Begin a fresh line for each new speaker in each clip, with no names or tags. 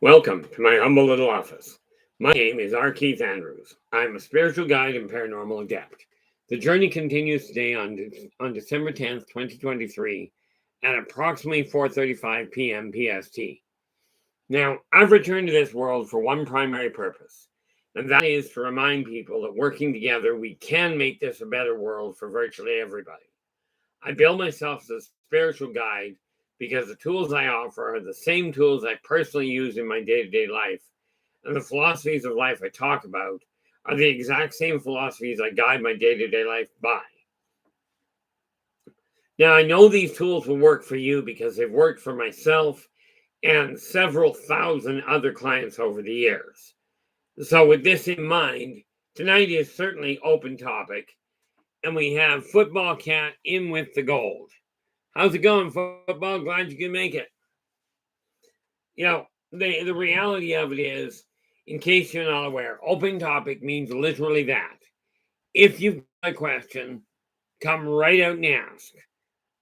Welcome to my humble little office. My name is R. Keith Andrews. I'm a spiritual guide and paranormal adept. The journey continues today on December 10th, 2023 at approximately 4:35 p.m. PST. Now, I've returned to this world for one primary purpose, and that is to remind people that working together, we can make this a better world for virtually everybody. I bill myself as a spiritual guide because the tools I offer are the same tools I personally use in my day-to-day life, and the philosophies of life I talk about are the exact same philosophies I guide my day-to-day life by. Now, I know these tools will work for you because they've worked for myself and several thousand other clients over the years. So with this in mind, tonight is certainly open topic, and we have Football Cat in with the gold. How's it going, football? Glad you can make it. You know, the reality of it is, in case you're not aware, open topic means literally that. If you've got a question, come right out and ask.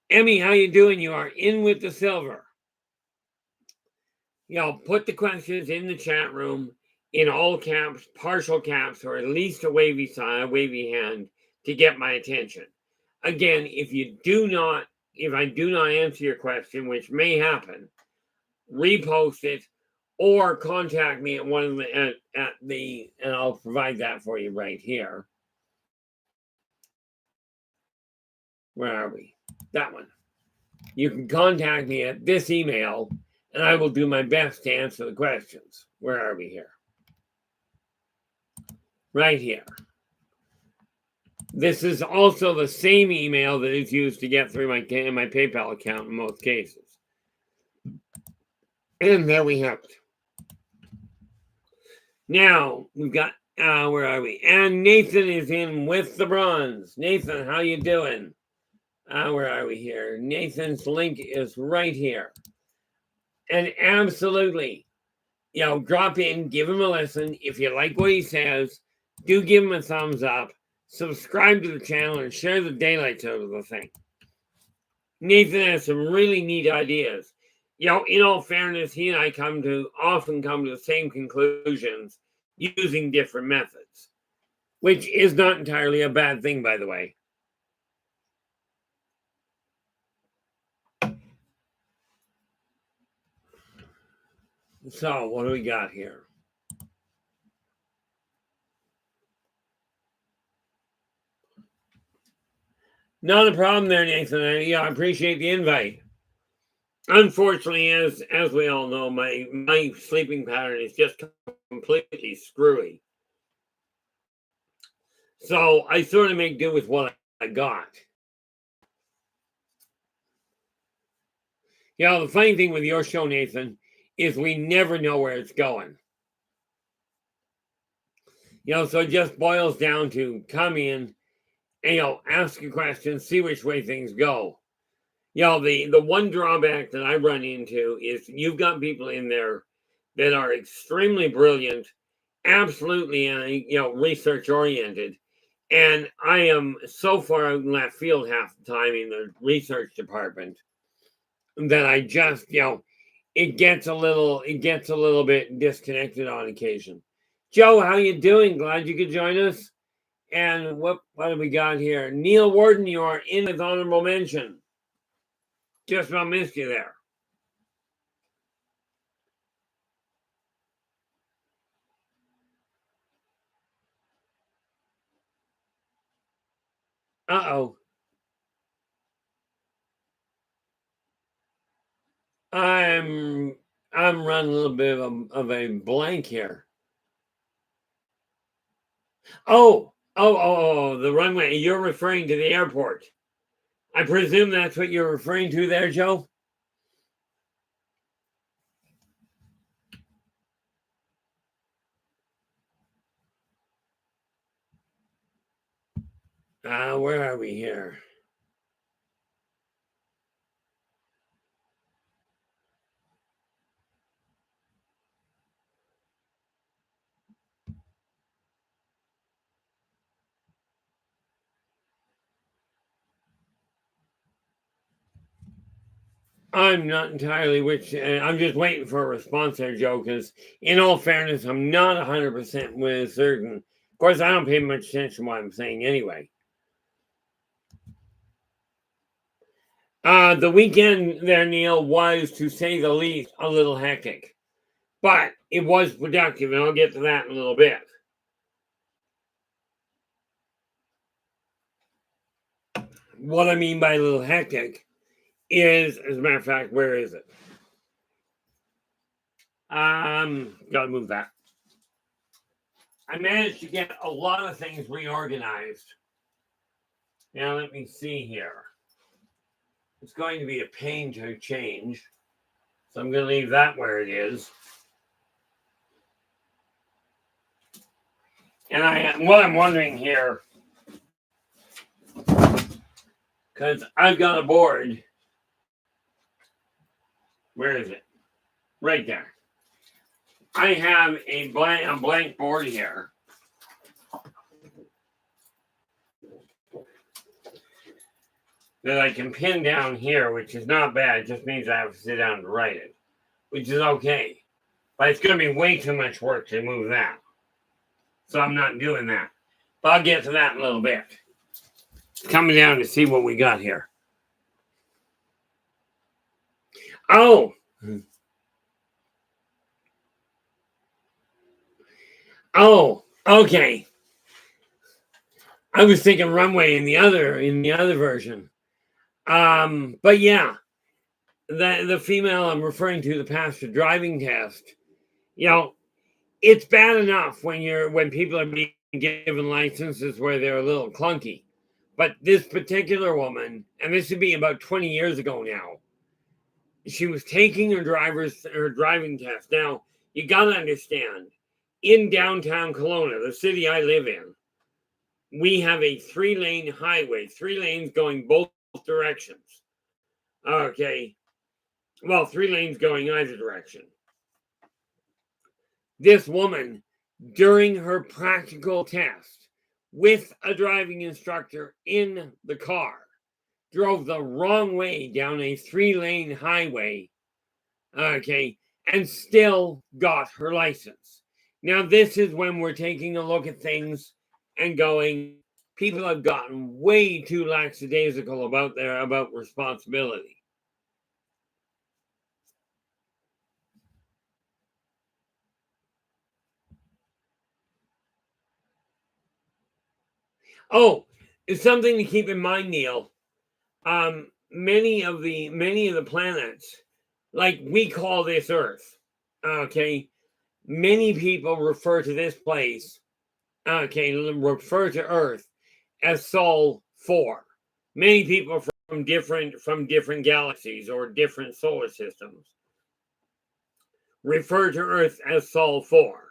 Emmy, how you doing? You are in with the silver. Put the questions in the chat room in all caps, partial caps, or at least a wavy sign, a wavy hand to get my attention. Again, if I do not answer your question, which may happen, repost it or contact me at one of the and I'll provide that for you right here. Where are we? That one. You can contact me at this email and I will do my best to answer the questions. Where are we here? Right here. This is also the same email that is used to get through my PayPal account in most cases. And there we have it. Now, we've got, where are we? And Nathan is in with the bronze. Nathan, how you doing? Where are we here? Nathan's link is right here. And absolutely, drop in, give him a listen. If you like what he says, do give him a thumbs up. Subscribe to the channel and share the daylights out of the thing. Nathan has some really neat ideas. In all fairness, he and I often come to the same conclusions using different methods, which is not entirely a bad thing, by the way. So, what do we got here? Not a problem there, Nathan. I appreciate the invite. Unfortunately, as we all know, my sleeping pattern is just completely screwy. So I sort of make do with what I got. The funny thing with your show, Nathan, is we never know where it's going. So it just boils down to come in and, ask a question, see which way things go. The one drawback that I run into is you've got people in there that are extremely brilliant, absolutely, research oriented. And I am so far out in left field half the time in the research department that I just, it gets a little bit disconnected on occasion. Joe, how you doing? Glad you could join us. And what do we got here? Neil Warden, you are in with honorable mention. Just about missed you there. Uh-oh. I'm running a little bit of a blank here. Oh, the runway. You're referring to the airport. I presume that's what you're referring to there, Joe? Where are we here? I'm not entirely which. I'm just waiting for a response there, Joe, because in all fairness, I'm not 100% with certain. Of course, I don't pay much attention to what I'm saying anyway. The weekend there, Neil, was, to say the least, a little hectic. But it was productive, and I'll get to that in a little bit. What I mean by a little hectic is, as a matter of fact, where is it? Gotta move that. I managed to get a lot of things reorganized. Now let me see here. It's going to be a pain to change, so I'm going to leave that where it is. And what I'm wondering here, because I've got a board. Where is it? Right there. I have a blank board here. That I can pin down here, which is not bad. It just means I have to sit down and write it, which is okay. But it's going to be way too much work to move that. So I'm not doing that. But I'll get to that in a little bit. Coming down to see what we got here. Oh. Oh, okay. I was thinking runway in the other version. But yeah, the female I'm referring to, the passed the driving test. You know, it's bad enough when people are being given licenses where they're a little clunky. But this particular woman, and this would be about 20 years ago now, she was taking her driving test. Now, you gotta understand, in downtown Kelowna, the city I live in, we have a 3-lane highway, 3 lanes going both directions. Okay. Well, 3 lanes going either direction. This woman, during her practical test with a driving instructor in the car, drove the wrong way down a 3-lane highway, okay, and still got her license. Now, this is when we're taking a look at things and going, people have gotten way too lackadaisical about responsibility. Oh, it's something to keep in mind, Neil. Many of the planets, like we call this Earth, okay, many people refer to this place, okay, refer to Earth as Sol 4. Many people from different galaxies or different solar systems refer to Earth as Sol 4.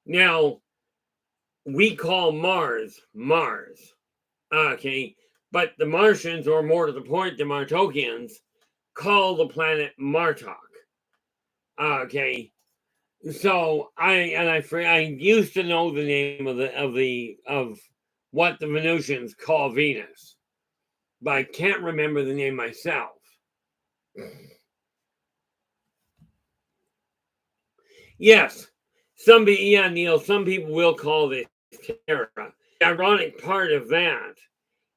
Now, we call Mars, okay, but the Martians, or more to the point, the Martokians, call the planet Martok. Okay, so I used to know the name of what the Venusians call Venus, but I can't remember the name myself. Yes, Neil, some people will call this Terra. The ironic part of that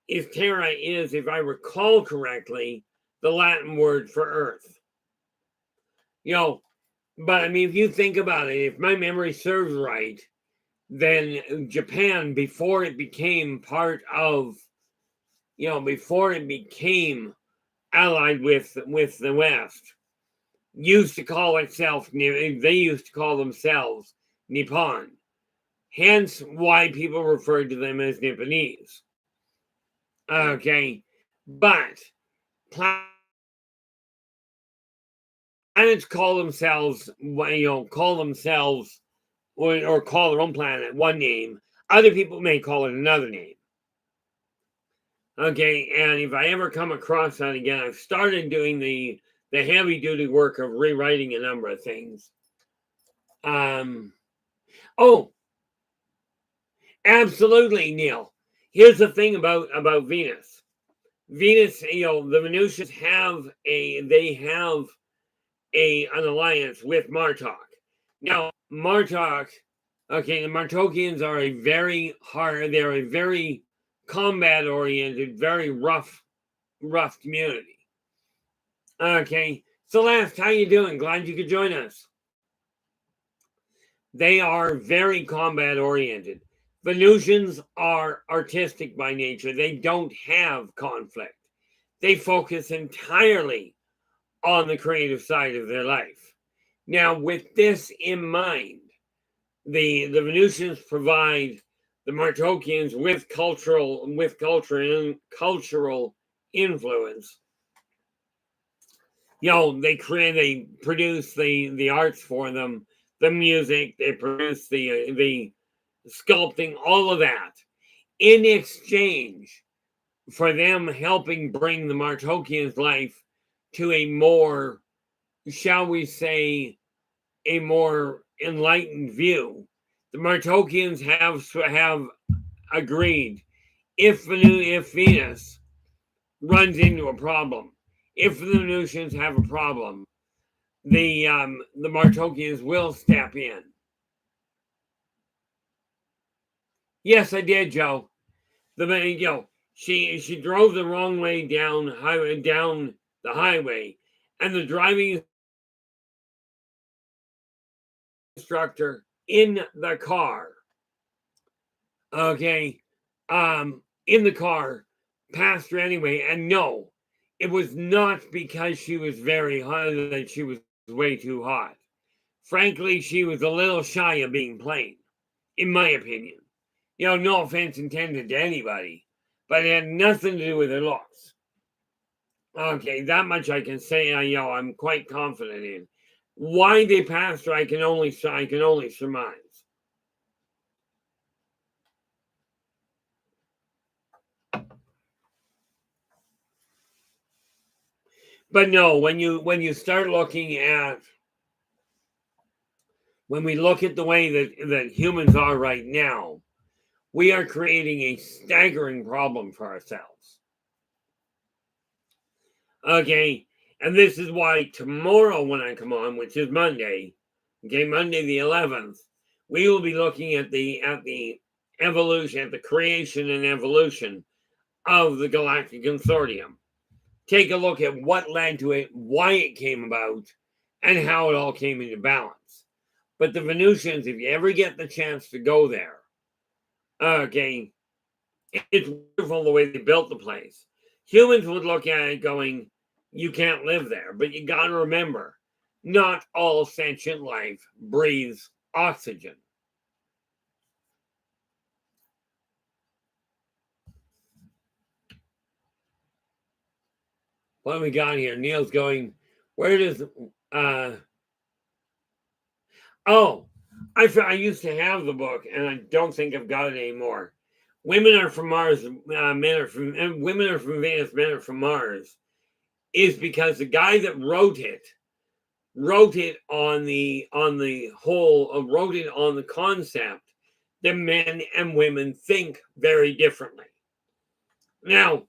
is Terra is, if I recall correctly, the Latin word for Earth. You know, but I mean, if you think about it, if my memory serves right, then Japan, before it became part of, before it became allied with the West, used to call itself, they used to call themselves Nippon. Hence why people referred to them as Nipponese. Okay, but planets call themselves, or call their own planet one name. Other people may call it another name. Okay, and if I ever come across that again, I've started doing the heavy duty work of rewriting a number of things. Oh, absolutely, Neil. Here's the thing about Venus. Venus, the Venusians have an alliance with Martok. Now, Martok, okay, the Martokians are they're a very combat-oriented, very rough community. Okay, Celeste, how you doing? Glad you could join us. They are very combat-oriented. Venusians are artistic by nature. They don't have conflict. They focus entirely on the creative side of their life. Now, with this in mind, the Venusians provide the Martokians with cultural influence. They produce the arts for them, the music, they produce the sculpting, all of that, in exchange for them helping bring the Martokians' life to a more, shall we say, a more enlightened view. The Martokians have agreed if Venus runs into a problem, if the Venusians have a problem, the Martokians will step in. Yes, I did, Joe. She drove the wrong way down the highway, and the driving instructor in the car, okay, in the car, passed her anyway. And no, it was not because she was very hot, that she was way too hot. Frankly, she was a little shy of being plain, in my opinion. No offense intended to anybody, but it had nothing to do with her looks. Okay, that much I can say. I'm quite confident in. Why they passed her, I can only surmise. But no, when you start looking at, when we look at the way that humans are right now, we are creating a staggering problem for ourselves. Okay, and this is why tomorrow when I come on, which is Monday, okay, Monday the 11th, we will be looking at the evolution, at the creation and evolution of the Galactic Consortium. Take a look at what led to it, why it came about, and how it all came into balance. But the Venusians, if you ever get the chance to go there, okay, it's wonderful the way they built the place. Humans would look at it going, you can't live there. But you got to remember, not all sentient life breathes oxygen. What have we got here? Neil's going, where does... I used to have the book, and I don't think I've got it anymore. Women Are From Mars, Women Are From Venus, Men Are From Mars, is because the guy that wrote it on the concept that men and women think very differently. Now,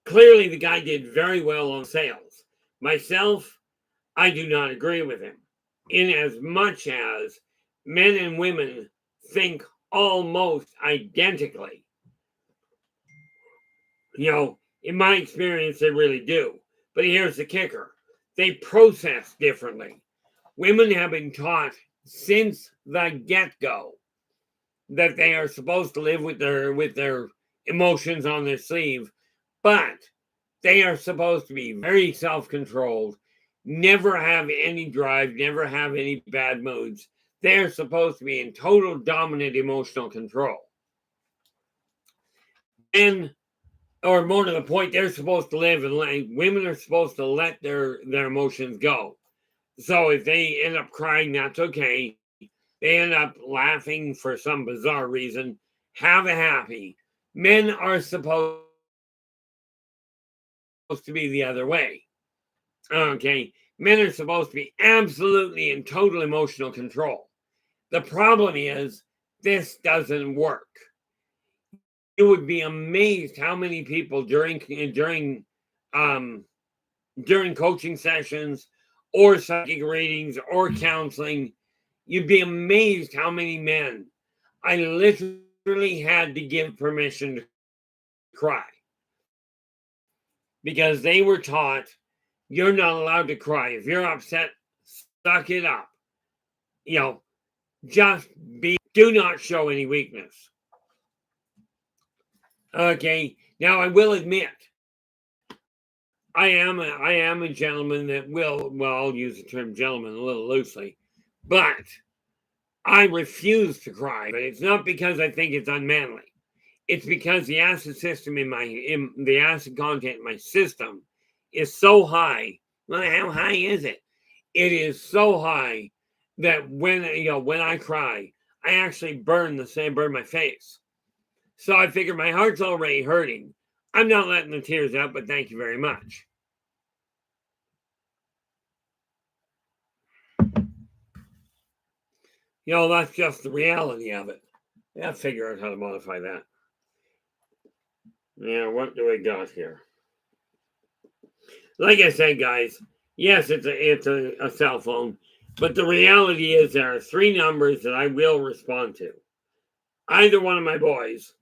clearly the guy did very well on sales. Myself, I do not agree with him, in as much as men and women think almost identically. In my experience, they really do. But here's the kicker. They process differently. Women have been taught since the get-go that they are supposed to live with their emotions on their sleeve, but they are supposed to be very self-controlled, never have any drive, never have any bad moods. They're supposed to be in total dominant emotional control. And, or more to the point, they're supposed to live, and women are supposed to let their emotions go. So if they end up crying, that's okay. They end up laughing for some bizarre reason. Have a happy. Men are supposed to be the other way. Okay. Men are supposed to be absolutely in total emotional control. The problem is this doesn't work. you would be amazed how many people during coaching sessions or psychic readings or counseling, you'd be amazed how many men I literally had to give permission to cry because they were taught you're not allowed to cry. If you're upset, suck it up. Just do not show any weakness. Okay, now I will admit, I am a gentleman that will, well, I'll use the term gentleman a little loosely, but I refuse to cry. But it's not because I think it's unmanly. It's because the acid system the acid content in my system is so high. Well, how high is it? It is so high that when I cry, I actually burn my face. So I figure my heart's already hurting. I'm not letting the tears out, but thank you very much. That's just the reality of it. Yeah, figure out how to modify that. Yeah, what do we got here? Like I said, guys, yes, it's a cell phone, but the reality is there are 3 numbers that I will respond to. Either one of my boys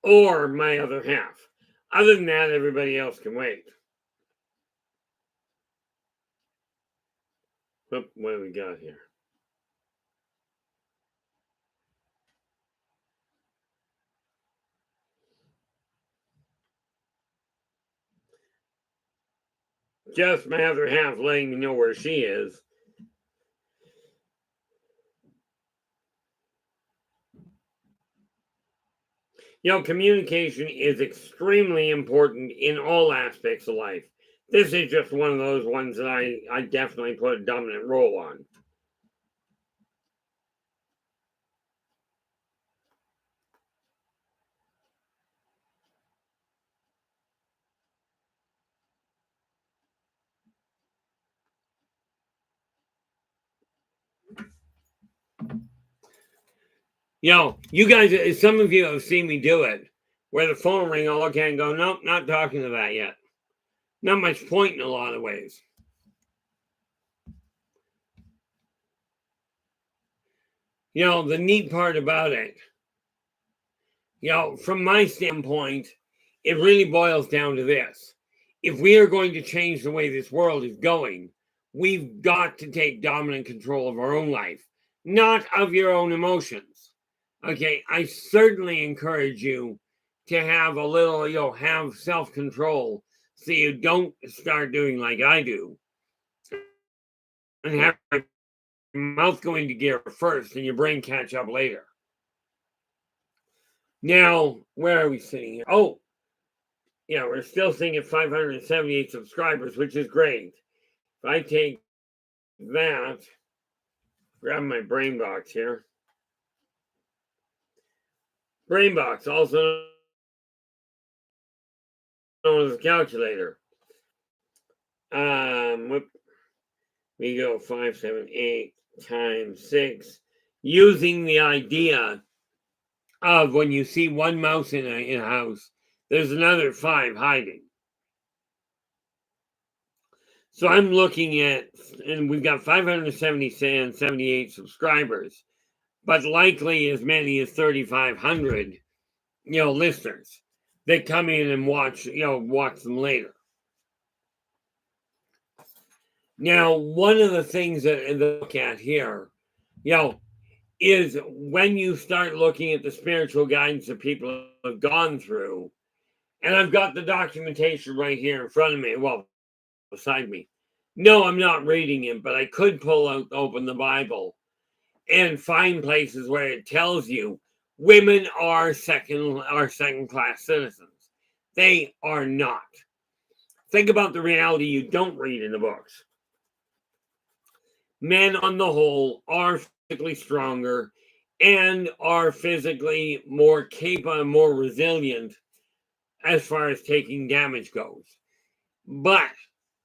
or my other half. Other than that, everybody else can wait. What do we got here? Just my other half letting me know where she is. Communication is extremely important in all aspects of life. This is just one of those ones that I definitely put a dominant role on. You guys, some of you have seen me do it, where the phone ring, I'll look at it and go, nope, not talking to that yet. Not much point in a lot of ways. The neat part about it, from my standpoint, it really boils down to this. If we are going to change the way this world is going, we've got to take dominant control of our own life, not of your own emotions. Okay, I certainly encourage you to have a little, have self-control so you don't start doing like I do and have your mouth go into gear first and your brain catch up later. Now, where are we sitting here? Oh, yeah, we're still sitting at 578 subscribers, which is great. If I take that, grab my brain box here. Brain box, also known as a calculator. We go 578 times 6, using the idea of when you see one mouse in a house, there's another 5 hiding. So I'm looking at, and we've got 578 subscribers, but likely as many as 3,500, listeners that come in and watch them later. Now, one of the things that I look at here, is when you start looking at the spiritual guidance that people have gone through, and I've got the documentation right here in front of me, well, beside me. No, I'm not reading it, but I could open the Bible and find places where it tells you women are second class citizens. They are not. Think about the reality you don't read in the books. Men on the whole are physically stronger and are physically more capable, more resilient as far as taking damage goes. But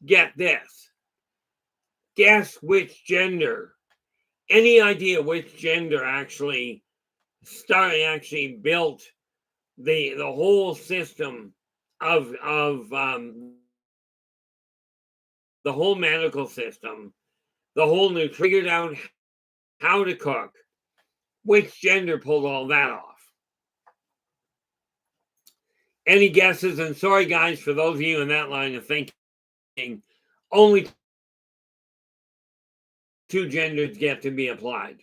get this. Guess which gender? Any idea which gender actually built the whole system of the whole medical system, the whole new figured out how to cook, which gender pulled all that off. Any guesses? And sorry, guys, for those of you in that line of thinking, only two genders get to be applied,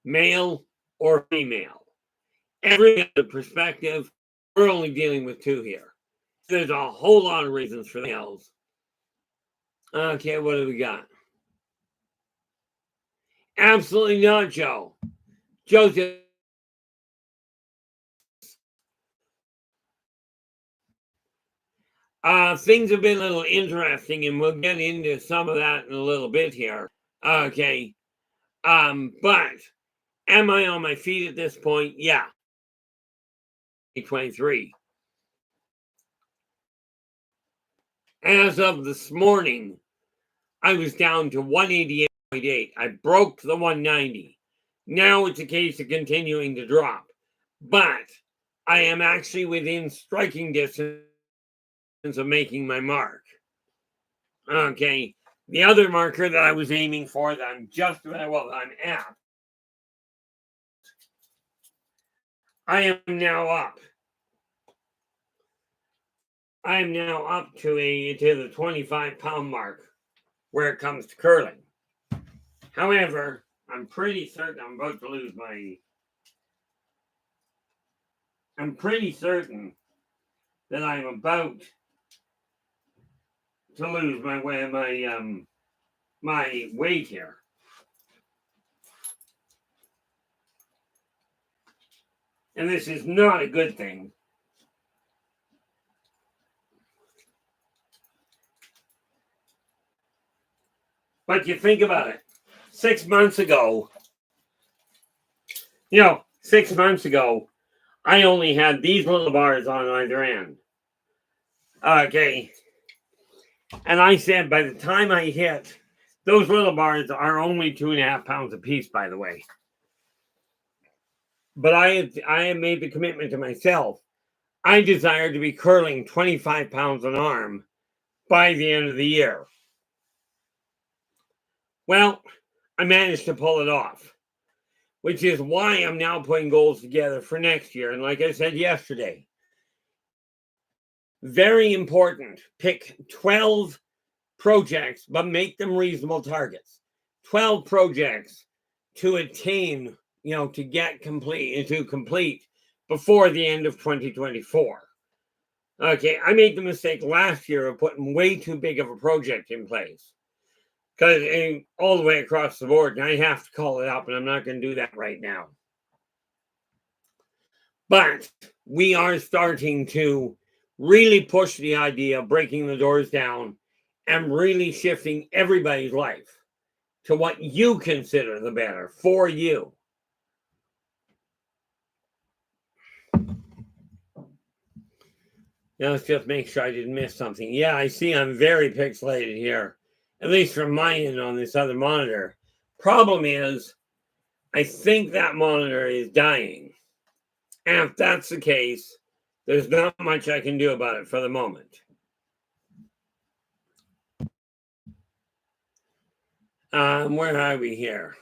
male or female. Every other perspective, we're only dealing with two here. There's a whole lot of reasons for males. Okay, what do we got? Absolutely not, Joe. Joseph. Things have been a little interesting, and we'll get into some of that in a little bit here. Okay. But am I on my feet at this point? Yeah. 23. As of this morning, I was down to 188.8. I broke the 190. Now it's a case of continuing to drop. But I am actually within striking distance of making my mark. Okay. The other marker that I was aiming for that I'm just about, well, I'm at. I am now up. I am now up to the 25-pound mark where it comes to curling. However, I'm pretty certain I'm about to lose my. I'm pretty certain that I'm about to lose my weight here. And this is not a good thing. But you think about it. 6 months ago, 6 months ago, I only had these little bars on either end. Okay. And I said by the time I hit, those little bars are only 2.5 pounds apiece, by the way. But I have made the commitment to myself. I desire to be curling 25 pounds an arm by the end of the year. Well, I managed to pull it off, which is why I'm now putting goals together for next year. And like I said yesterday, very important, pick 12 projects, but make them reasonable targets. 12 projects to attain, to complete before the end of 2024. Okay, I made the mistake last year of putting way too big of a project in place. Because all the way across the board, and I have to call it up, and I'm not going to do that right now. But we are starting to really push the idea of breaking the doors down and really shifting everybody's life to what you consider the better for you. Now let's just make sure I didn't miss something. Yeah, I see I'm very pixelated here, at least from my end on this other monitor. Problem is, I think that monitor is dying. And if that's the case, there's not much I can do about it for the moment. Where are we here?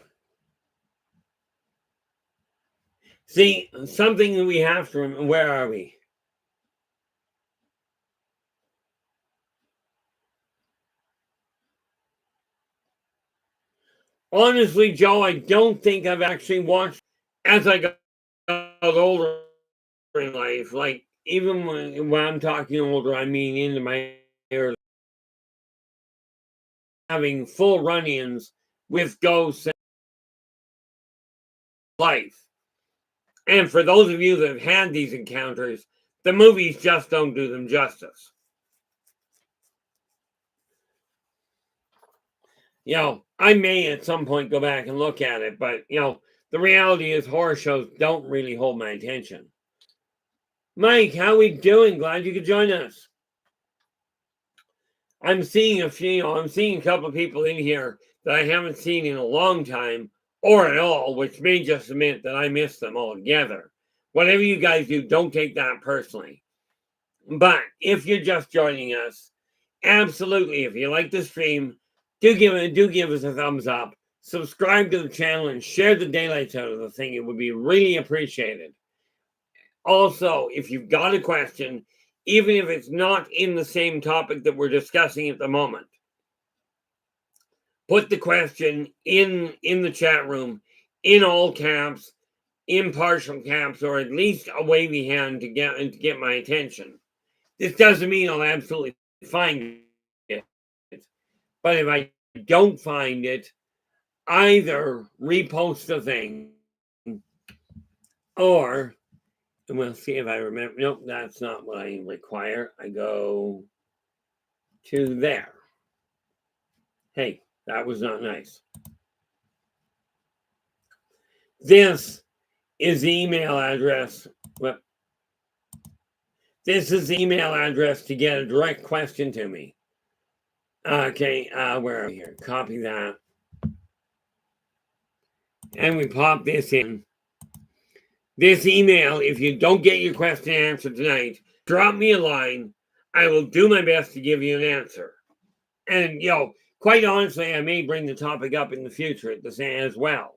See, something that we have to remember. Where are we? Honestly, Joe, I don't think I've actually watched as I got older in life. Like, even when I'm talking older, I mean into my early, having full run-ins with ghosts and life. And for those of you that have had these encounters, the movies just don't do them justice. I may at some point go back and look at it, but, the reality is horror shows don't really hold my attention. Mike, how we doing? Glad you could join us. I'm seeing a couple of people in here that I haven't seen in a long time or at all, which may just admit that I missed them altogether. Whatever you guys do, don't take that personally. But if you're just joining us, absolutely, if you like the stream, do give us a thumbs up, subscribe to the channel, and share the daylights out of the thing. It would be really appreciated. Also, if you've got a question, even if it's not in the same topic that we're discussing at the moment, put the question in the chat room in all caps, in partial caps, or at least a wavy hand to get my attention. This doesn't mean I'll absolutely find it, but if I don't find it, either repost the thing or, and we'll see if I remember. Nope, that's not what I require. I go to there. Hey, that was not nice. This is the email address. Well, this is the email address to get a direct question to me. Okay, where are we here? Copy that. And we pop this in. This email, if you don't get your question answered tonight, drop me a line. I will do my best to give you an answer. And, quite honestly, I may bring the topic up in the future at the same as well.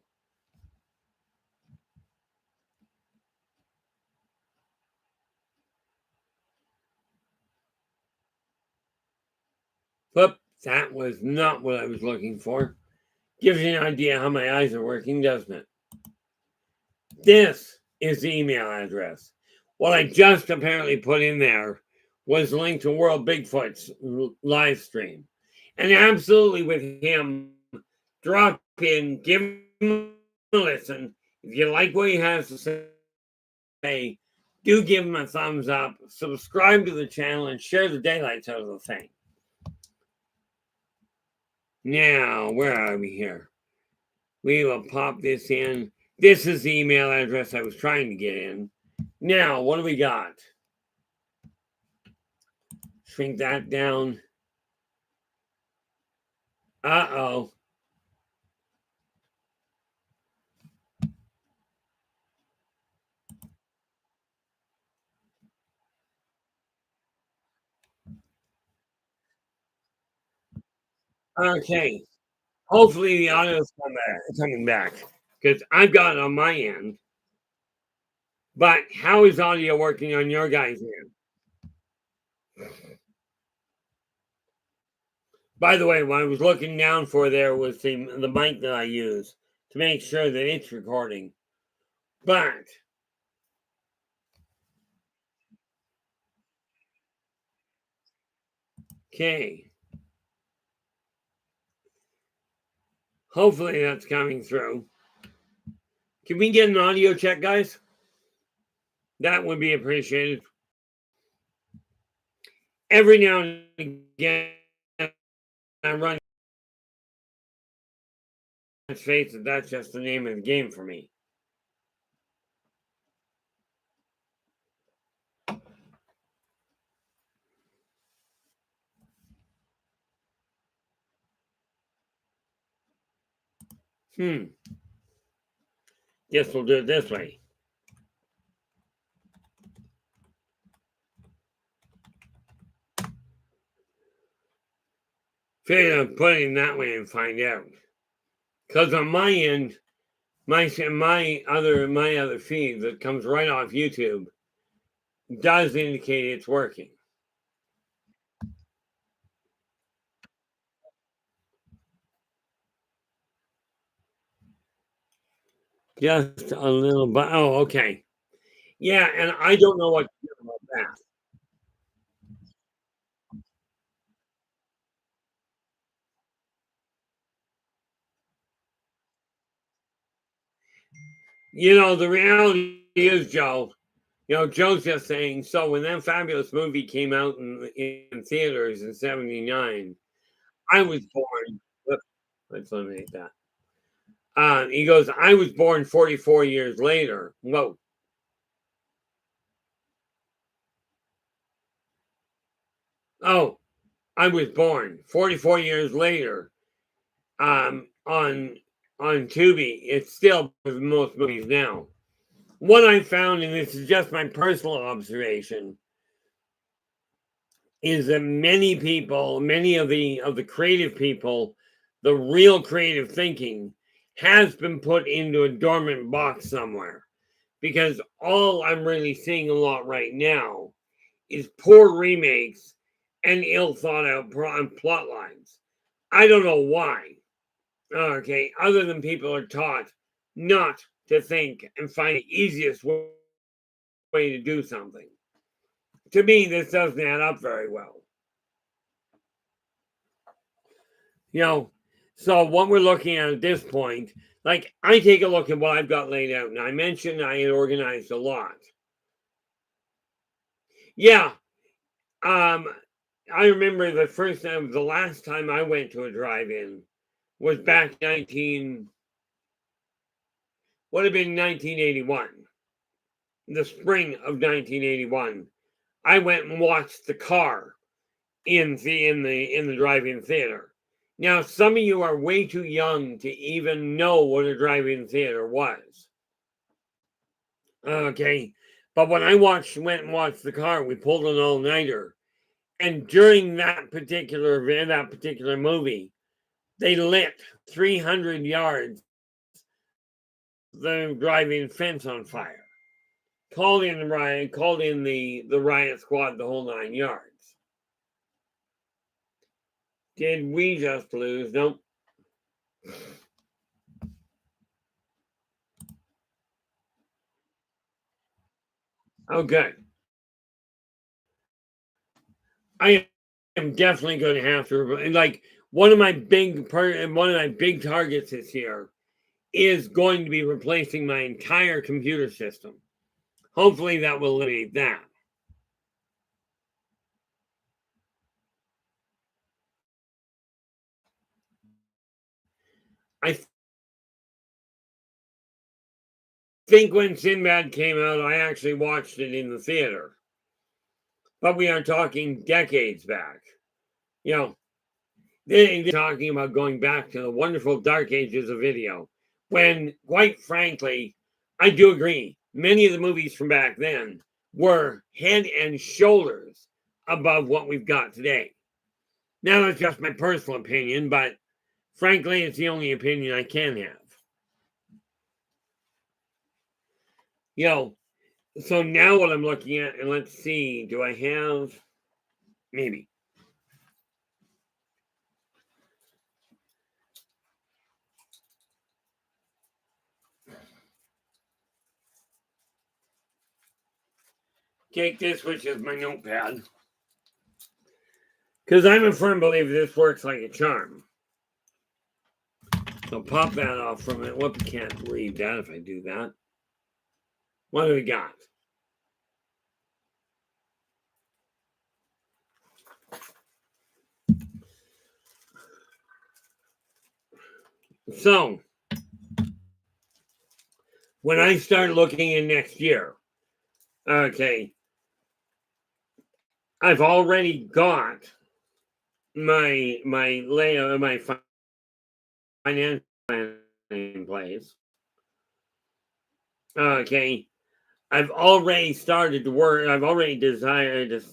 But that was not what I was looking for. Gives you an idea how my eyes are working, doesn't it? This is the email address. What I just apparently put in there was linked to World Bigfoot's live stream. And absolutely with him, drop in, give him a listen. If you like what he has to say, do give him a thumbs up, subscribe to the channel, and share the daylights out of the thing. Now, where are we here? We will pop this in. This is the email address I was trying to get in. Now, what do we got? Shrink that down. Uh-oh. Okay. Hopefully the audio's coming back. Because I've got it on my end. But how is audio working on your guys' end? By the way, what I was looking down for there was the mic that I use to make sure that it's recording. But okay. Hopefully that's coming through. Can we get an audio check, guys? That would be appreciated. Every now and again, I run. Let's face it, that's just the name of the game for me. Guess we'll do it this way. Figure I'll put it in that way and find out. Because on my end, my other feed that comes right off YouTube does indicate it's working. Just a little bit. Oh, okay. Yeah, and I don't know what to do about that. The reality is, Joe, Joe's just saying, so when that fabulous movie came out in theaters in 79, I was born. Let's eliminate that. He goes, I was born 44 years later. Whoa. Oh, I was born 44 years later. On Tubi, it's still with most movies now. what I found, and this is just my personal observation, is that many people, many of the creative people, the real creative thinking has been put into a dormant box somewhere. Because all I'm really seeing a lot right now is poor remakes and ill thought out plot lines. I don't know why. Okay, other than people are taught not to think and find the easiest way to do something. To me, this doesn't add up very well. So what we're looking at this point, like I take a look at what I've got laid out. Now I mentioned I had organized a lot. Yeah. I remember the last time I went to a drive-in was back would have been 1981, the spring of 1981. I went and watched The Car in the drive-in theater. Now, some of you are way too young to even know what a drive-in theater was. Okay, but when I went and watched The Car, we pulled an all-nighter, and during that particular movie, they lit 300 yards the drive-in fence on fire. Called in the riot squad, the whole 9 yards. Did we just lose? Nope. Oh, good. I am definitely going to have to, like, one of my big targets this year is going to be replacing my entire computer system. Hopefully that will eliminate that. I think when Sinbad came out, I actually watched it in the theater. But we are talking decades back. They're talking about going back to the wonderful dark ages of video, when, quite frankly, I do agree, many of the movies from back then were head and shoulders above what we've got today. Now, that's just my personal opinion, but frankly, it's the only opinion I can have. So now what I'm looking at, and let's see, do I have, maybe. Take this, which is my notepad. Because I'm a firm believer this works like a charm. So pop that off from it. Whoop, can't read that if I do that. What do we got? So, when I start looking in next year, okay, I've already got my layout, my financial plan in place. Okay, I've already started to work. I've already decided. That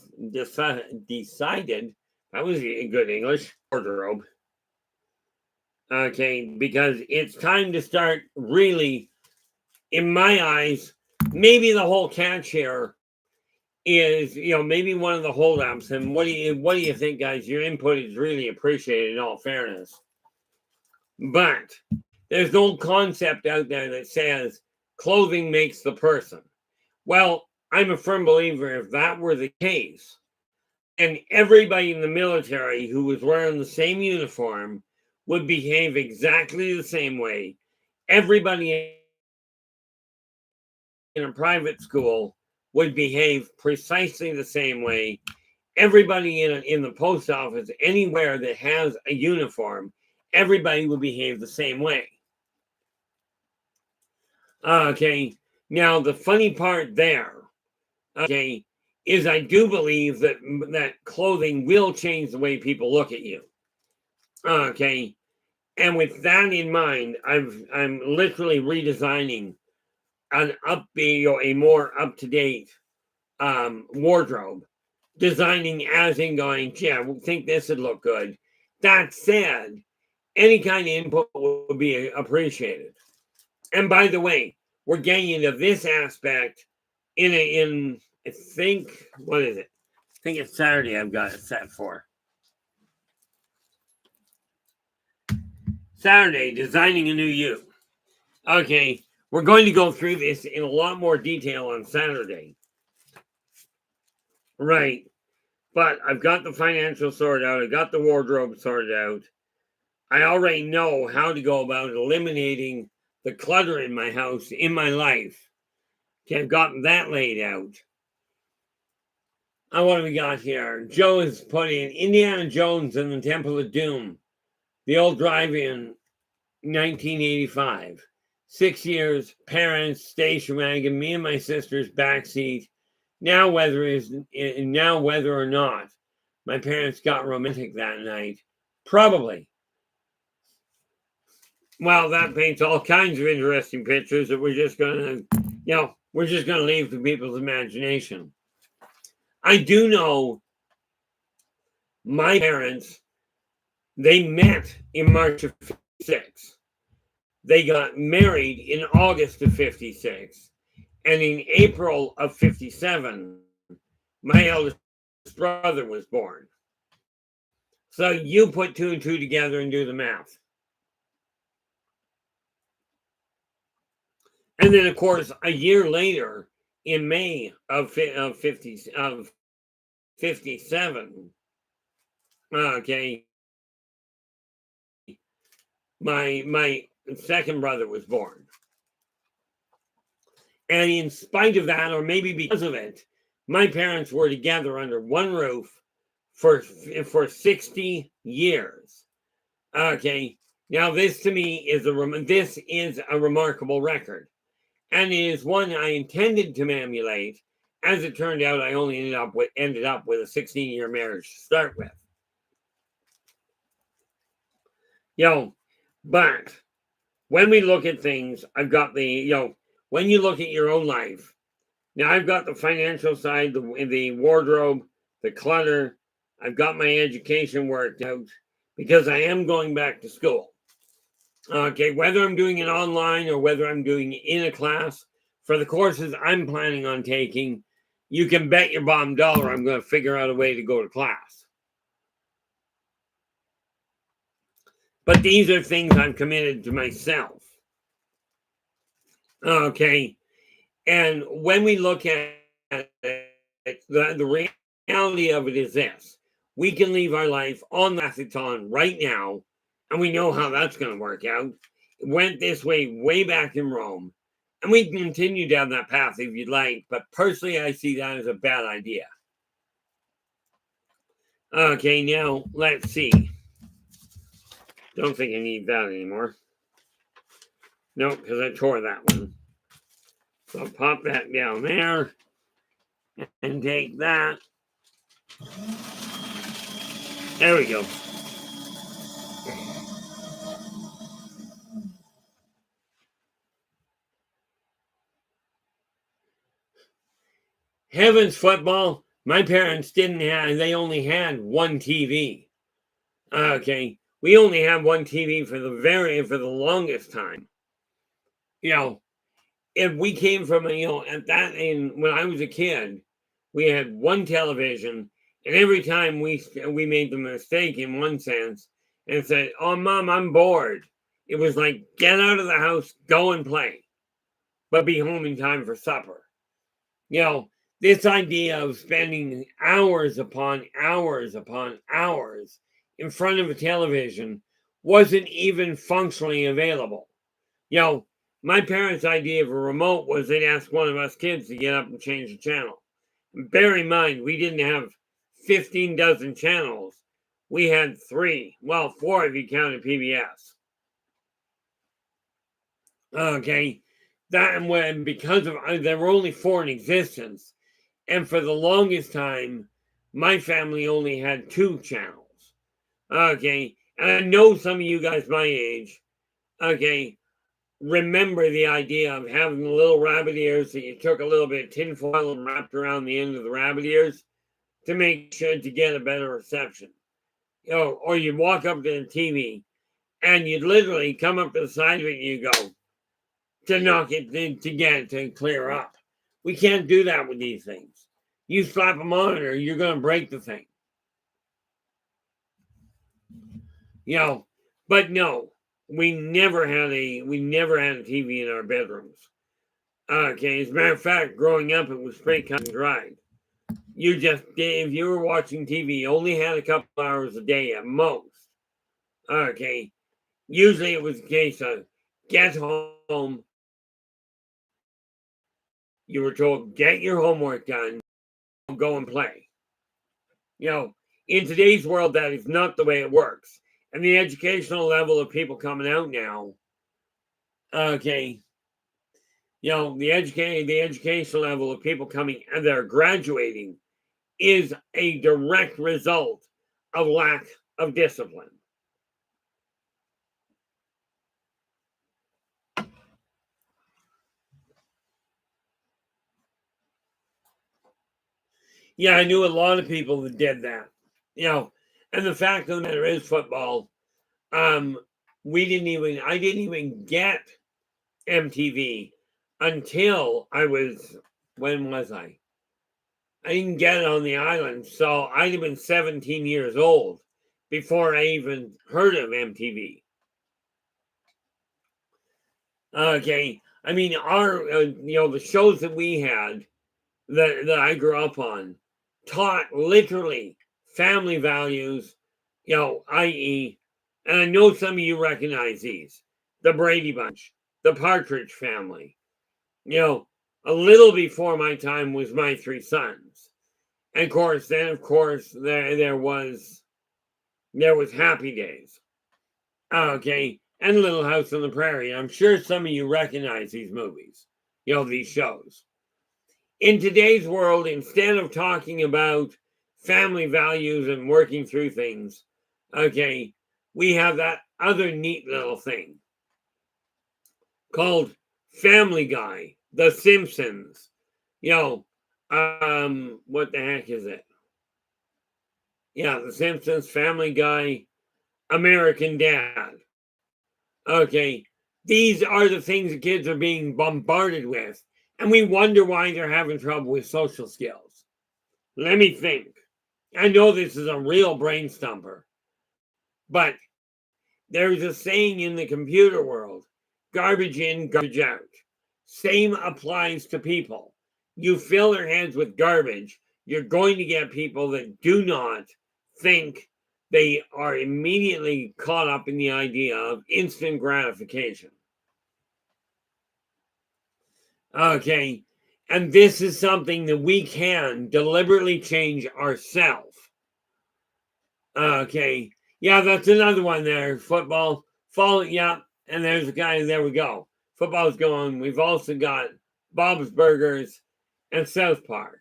was good English. Wardrobe. Okay, because it's time to start really, in my eyes, maybe the whole catch here is, maybe one of the holdups. And what do you think, guys? Your input is really appreciated, in all fairness. But there's no concept out there that says clothing makes the person. Well, I'm a firm believer if that were the case, and everybody in the military who was wearing the same uniform would behave exactly the same way. Everybody in a private school would behave precisely the same way. Everybody in the post office, anywhere that has a uniform, everybody would behave the same way. Okay, now the funny part there, okay, is I do believe that clothing will change the way people look at you. Okay, and with that in mind, I'm literally redesigning an upbeat or a more up-to-date wardrobe, designing as in going, yeah, we think this would look good. That said, any kind of input would be appreciated. And by the way, we're getting into this aspect in I think, what is it? I think it's Saturday I've got it set for. Saturday, designing a new you. Okay, we're going to go through this in a lot more detail on Saturday. Right. But I've got the financial sorted out. I got the wardrobe sorted out. I already know how to go about eliminating the clutter in my house, in my life. Okay, I've gotten that laid out. What have we got here? Joe is putting Indiana Jones and the Temple of Doom, the old drive-in, 1985. 6 years, parents, station wagon, me and my sister's backseat. Now whether or not my parents got romantic that night, probably. Well, that paints all kinds of interesting pictures that we're just gonna leave to people's imagination. I do know my parents, they met in March of 56. They got married in August of 56. And in April of 57, my eldest brother was born. So you put 2 and 2 together and do the math. And then, of course, a year later, in May of 57, okay, my second brother was born. And in spite of that, or maybe because of it, my parents were together under one roof for 60 years. Okay, now this to me is a remarkable record, and it is one I intended to emulate. As it turned out, I only ended up with a 16-year marriage to start with. But when we look at things, I've got when you look at your own life, now I've got the financial side, the wardrobe, the clutter. I've got my education worked out because I am going back to school. Okay, whether I'm doing it online or whether I'm doing it in a class, for the courses I'm planning on taking, you can bet your bottom dollar I'm going to figure out a way to go to class. But these are things I'm committed to myself. Okay, and when we look at it, the reality of it is this. We can leave our life on Lathicon right now, and we know how that's going to work out. It went this way back in Rome, and we can continue down that path if you'd like, but personally, I see that as a bad idea. Okay, now, let's see. Don't think I need that anymore. No, because I tore that one. So I'll pop that down there and take that. There we go. Heavens football, my parents they only had one TV. Okay, we only had one TV for the longest time. If we came from when I was a kid, we had one television, and every time we made the mistake in one sense and said, "Oh, Mom, I'm bored," it was like, get out of the house, go and play, but be home in time for supper. This idea of spending hours upon hours upon hours in front of a television wasn't even functionally available. My parents' idea of a remote was they'd ask one of us kids to get up and change the channel. And bear in mind, we didn't have 15 dozen channels. We had 3. Well, 4 if you counted PBS. Okay. Because there were only 4 in existence. And for the longest time, my family only had 2 channels. Okay. And I know some of you guys my age, okay, remember the idea of having the little rabbit ears that you took a little bit of tinfoil and wrapped around the end of the rabbit ears to make sure to get a better reception. Or you'd walk up to the TV and you'd literally come up to the side of it and you go to knock it to get it to clear up. We can't do that with these things. You slap a monitor, you're going to break the thing. But no, we never had a TV in our bedrooms. Okay, as a matter of fact, growing up, it was straight cut and dried. If you were watching TV, you only had a couple hours a day at most. Okay, usually it was a case of get home. You were told, get your homework done, go and play. In today's world, that is not the way it works. And the educational level of people coming out now, okay, the educational level of people coming and they're graduating is a direct result of lack of discipline. Yeah, I knew a lot of people that did that. And the fact of the matter is, football, I didn't even get MTV until when was I? I didn't get it on the island, so I'd have been 17 years old before I even heard of MTV. Okay, I mean, the shows that we had that I grew up on taught literally family values, i.e., and I know some of you recognize these: the Brady Bunch, the Partridge Family. A little before my time was My Three Sons, and of course, there was Happy Days. Okay, and Little House on the Prairie. I'm sure some of you recognize these movies, these shows. In today's world, instead of talking about family values and working through things, okay, we have that other neat little thing called Family Guy, The Simpsons. What the heck is it? Yeah, The Simpsons, Family Guy, American Dad. Okay, these are the things that kids are being bombarded with, and we wonder why they're having trouble with social skills. Let me think. I know this is a real brain stumper, but there's a saying in the computer world: garbage in, garbage out. Same applies to people. You fill their heads with garbage, you're going to get people that do not think. They are immediately caught up in the idea of instant gratification. Okay, and this is something that we can deliberately change ourselves. Okay, yeah, that's another one there. Football, yeah, and there's a guy, there we go. Football's going. We've also got Bob's Burgers and South Park.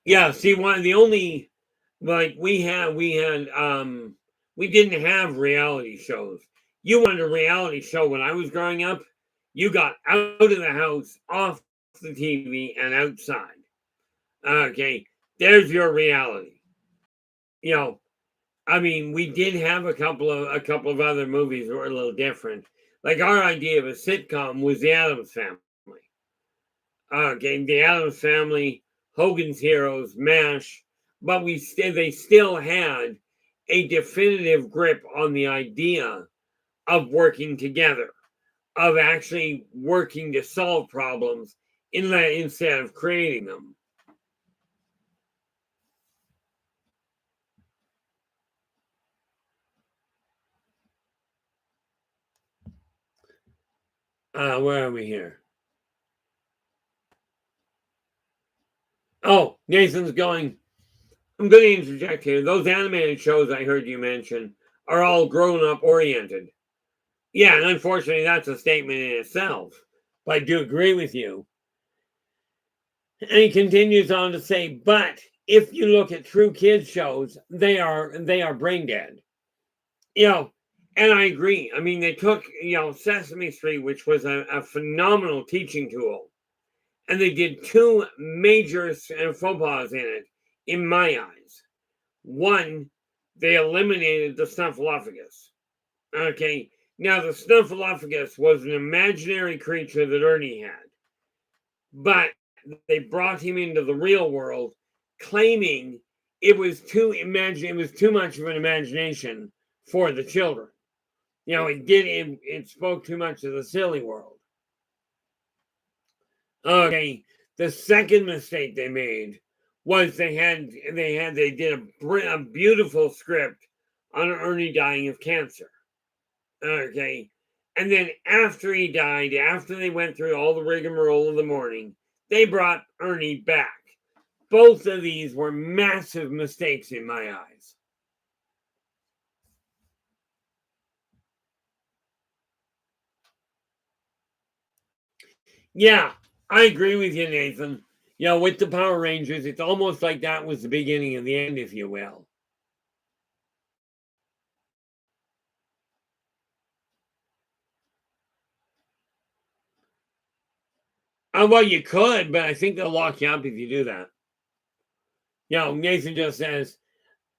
Yeah, see, one of the only, like, we didn't have reality shows. You wanted a reality show when I was growing up, you got out of the house, off the TV, and outside. Okay, there's your reality. I mean, we did have a couple of other movies that were a little different. Like, our idea of a sitcom was The Addams Family. Okay, The Addams Family, Hogan's Heroes, MASH, but they still had a definitive grip on the idea of working together, of actually working to solve problems instead of creating them. Where are we here? Oh, Nathan's going, I'm going to interject here. Those animated shows I heard you mention are all grown-up oriented. Yeah, and unfortunately, that's a statement in itself. But I do agree with you. And he continues on to say, but if you look at true kids shows, they are brain dead. And I agree. I mean, they took, Sesame Street, which was a phenomenal teaching tool, and they did two major faux pas in it, in my eyes. One, they eliminated the Snuffleupagus. Okay, now the Snuffleupagus was an imaginary creature that Ernie had, but they brought him into the real world, claiming it was too much of an imagination for the children. It spoke too much of the silly world. Okay, the second mistake they made was they did a beautiful script on Ernie dying of cancer. Okay, and then after he died, after they went through all the rigmarole of the morning, they brought Ernie back. Both of these were massive mistakes in my eyes. Yeah, I agree with you, Nathan. With the Power Rangers, it's almost like that was the beginning of the end, if you will. Well, you could, but I think they'll lock you up if you do that. Nathan just says,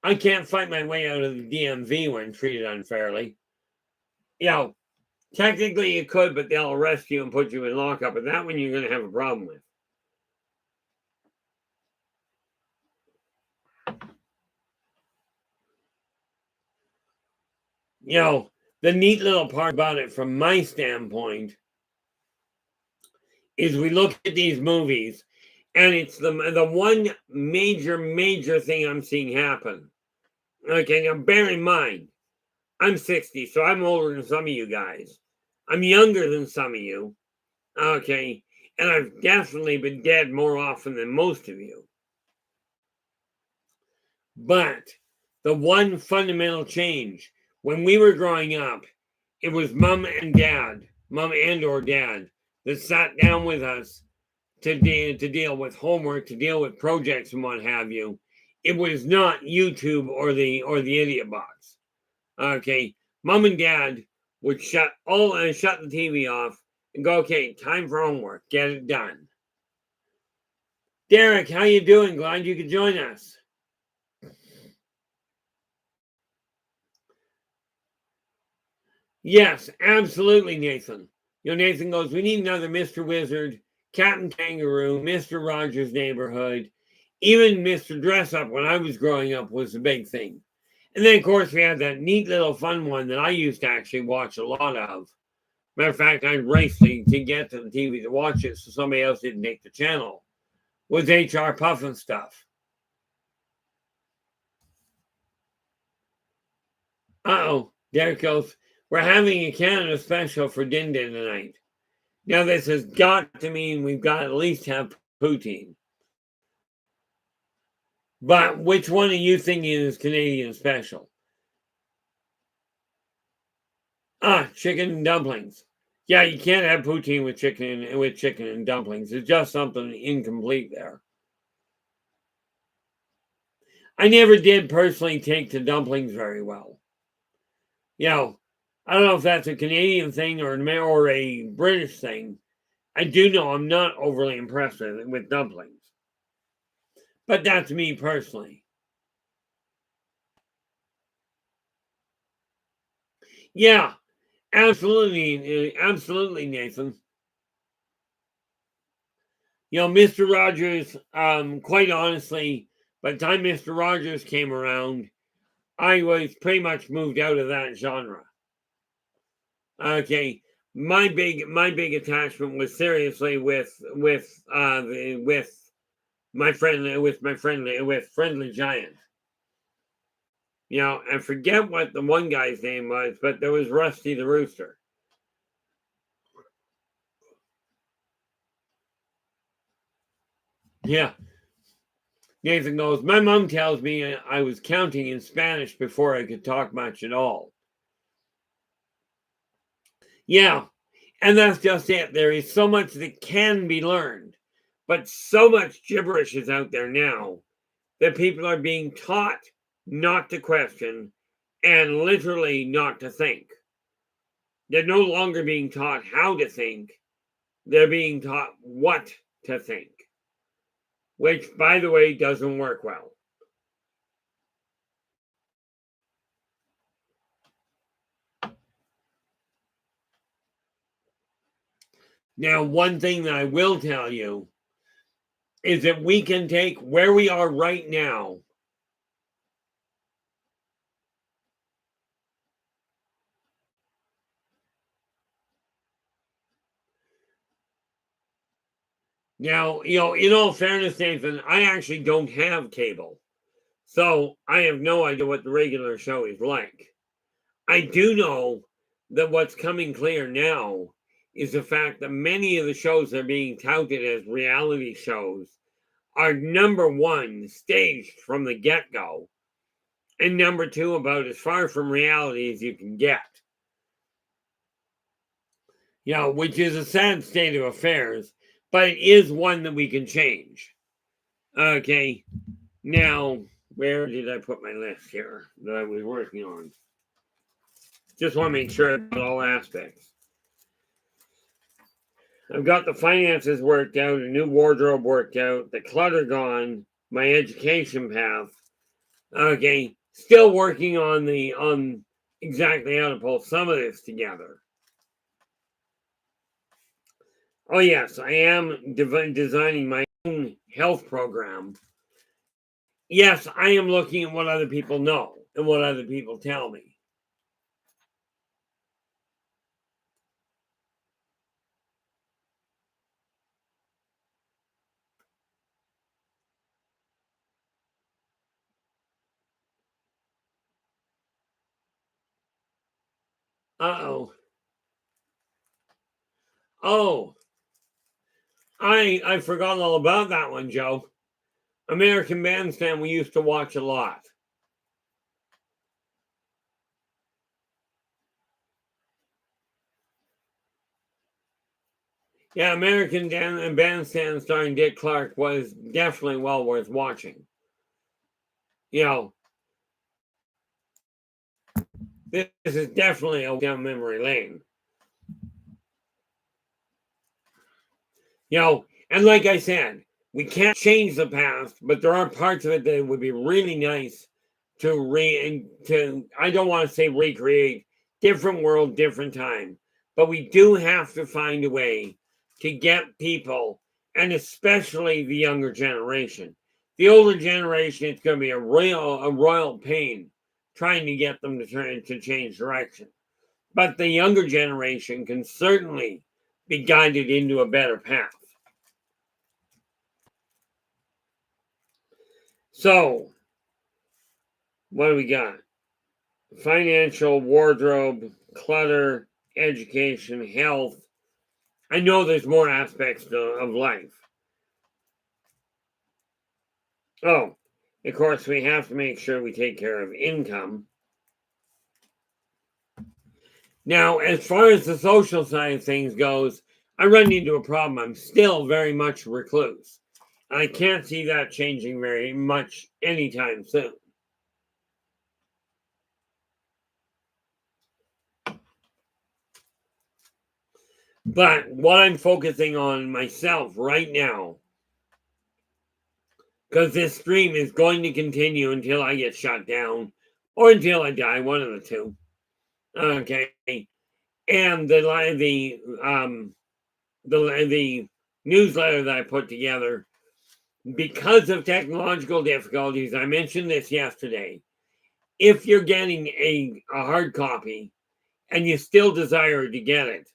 I can't fight my way out of the DMV when treated unfairly. Technically you could, but they'll arrest you and put you in lockup, and that one you're going to have a problem with. The neat little part about it from my standpoint is we look at these movies, and it's the one major thing I'm seeing happen. Okay, now bear in mind, I'm 60, so I'm older than some of you guys. I'm younger than some of you. Okay, and I've definitely been dead more often than most of you. But the one fundamental change, when we were growing up, it was mom and or dad, that sat down with us to deal with homework, to deal with projects and what have you. It was not YouTube or the idiot box. Okay, mom and dad would shut the TV off and go, okay, time for homework, get it done. Derek, how you doing? Glad you could join us. Yes, absolutely, Nathan. Nathan goes, we need another Mr. Wizard, Captain Kangaroo, Mr. Rogers' Neighborhood, even Mr. Dress Up when I was growing up was a big thing. And then, of course, we had that neat little fun one that I used to actually watch a lot of. Matter of fact, I'd race to get to the TV to watch it so somebody else didn't take the channel. Was HR Puffin stuff. Uh-oh, Derek goes, we're having a Canada special for Din Din tonight. Now, this has got to mean we've got to at least have poutine. But which one are you thinking is Canadian special? Chicken and dumplings. Yeah, you can't have poutine with chicken and dumplings. It's just something incomplete there. I never did personally take to dumplings very well. I don't know if that's a Canadian thing or a British thing. I do know I'm not overly impressed with dumplings. But that's me personally. Yeah, absolutely, Nathan. Mr. Rogers, quite honestly, by the time Mr. Rogers came around, I was pretty much moved out of that genre. Okay, my big attachment was seriously with Friendly Giant. I forget what the one guy's name was, but there was Rusty the Rooster. Yeah. Nathan goes, my mom tells me I was counting in Spanish before I could talk much at all. Yeah, and that's just it. There is so much that can be learned, but so much gibberish is out there now that people are being taught not to question and literally not to think. They're no longer being taught how to think, they're being taught what to think, which, by the way, doesn't work well. Now, one thing that I will tell you is that we can take where we are right now now, in all fairness, Nathan, I actually don't have cable. So I have no idea what the regular show is like. I do know that what's coming clear now is the fact that many of the shows that are being touted as reality shows are, number one, staged from the get-go, and number two, about as far from reality as you can get. Which is a sad state of affairs, but it is one that we can change. Okay, now, where did I put my list here that I was working on? Just want to make sure about all aspects. I've got the finances worked out, a new wardrobe worked out, the clutter gone, my education path. Okay, still working on exactly how to pull some of this together. Oh yes, I am designing my own health program. Yes, I am looking at what other people know and what other people tell me. Uh-oh. Oh, I forgot all about that one, Joe. American Bandstand we used to watch a lot. Yeah, American Bandstand starring Dick Clark was definitely well worth watching. This is definitely a down memory lane. And like I said, we can't change the past, but there are parts of it that would be really nice to I don't want to say recreate, different world, different time, but we do have to find a way to get people, and especially the younger generation. The older generation, it's going to be a royal pain trying to get them to change direction. But the younger generation can certainly be guided into a better path. So, what do we got? Financial, wardrobe, clutter, education, health. I know there's more aspects of life. Oh, of course, we have to make sure we take care of income. Now, as far as the social side of things goes, I run into a problem. I'm still very much a recluse. I can't see that changing very much anytime soon. But what I'm focusing on myself right now, because this stream is going to continue until I get shut down or until I die, one of the two. Okay, and the newsletter that I put together, because of technological difficulties, I mentioned this yesterday. If you're getting a hard copy and you still desire to get it,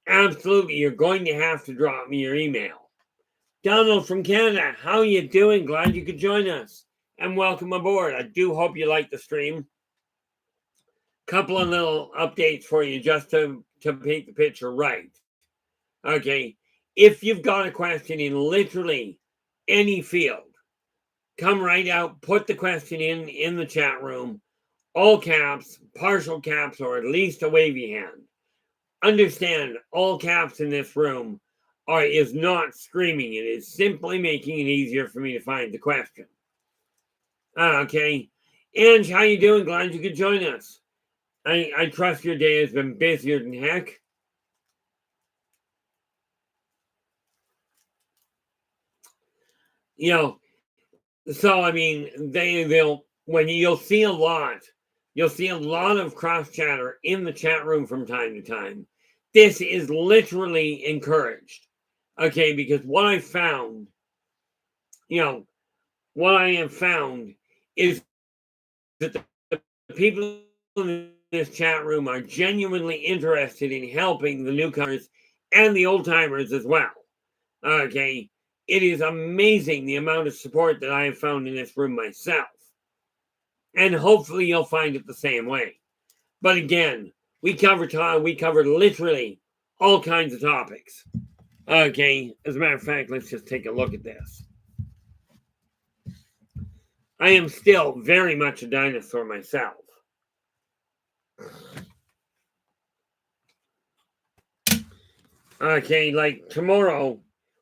absolutely, you're going to have to drop me your email. Donald from Canada, how you doing? Glad you could join us and welcome aboard. I do hope you like the stream. Couple of little updates for you just to paint the picture right. Okay, if you've got a question in literally any field, come right out, put the question in the chat room, all caps, partial caps, or at least a wavy hand. Understand, all caps in this room is not screaming. It is simply making it easier for me to find the question. Okay. Ange, how you doing? Glad you could join us. I trust your day has been busier than heck. You know, so I mean, they'll when you'll see a lot of cross chatter in the chat room from time to time. This is literally encouraged. Okay, because you know, what I have found is that the people in this chat room are genuinely interested in helping the newcomers and the old timers as well. Okay, it is amazing the amount of support that I have found in this room myself, and hopefully you'll find it the same way. But again, we cover literally all kinds of topics. Okay, as a matter of fact, let's just take a look at this. I am still very much a dinosaur myself. Okay, like tomorrow,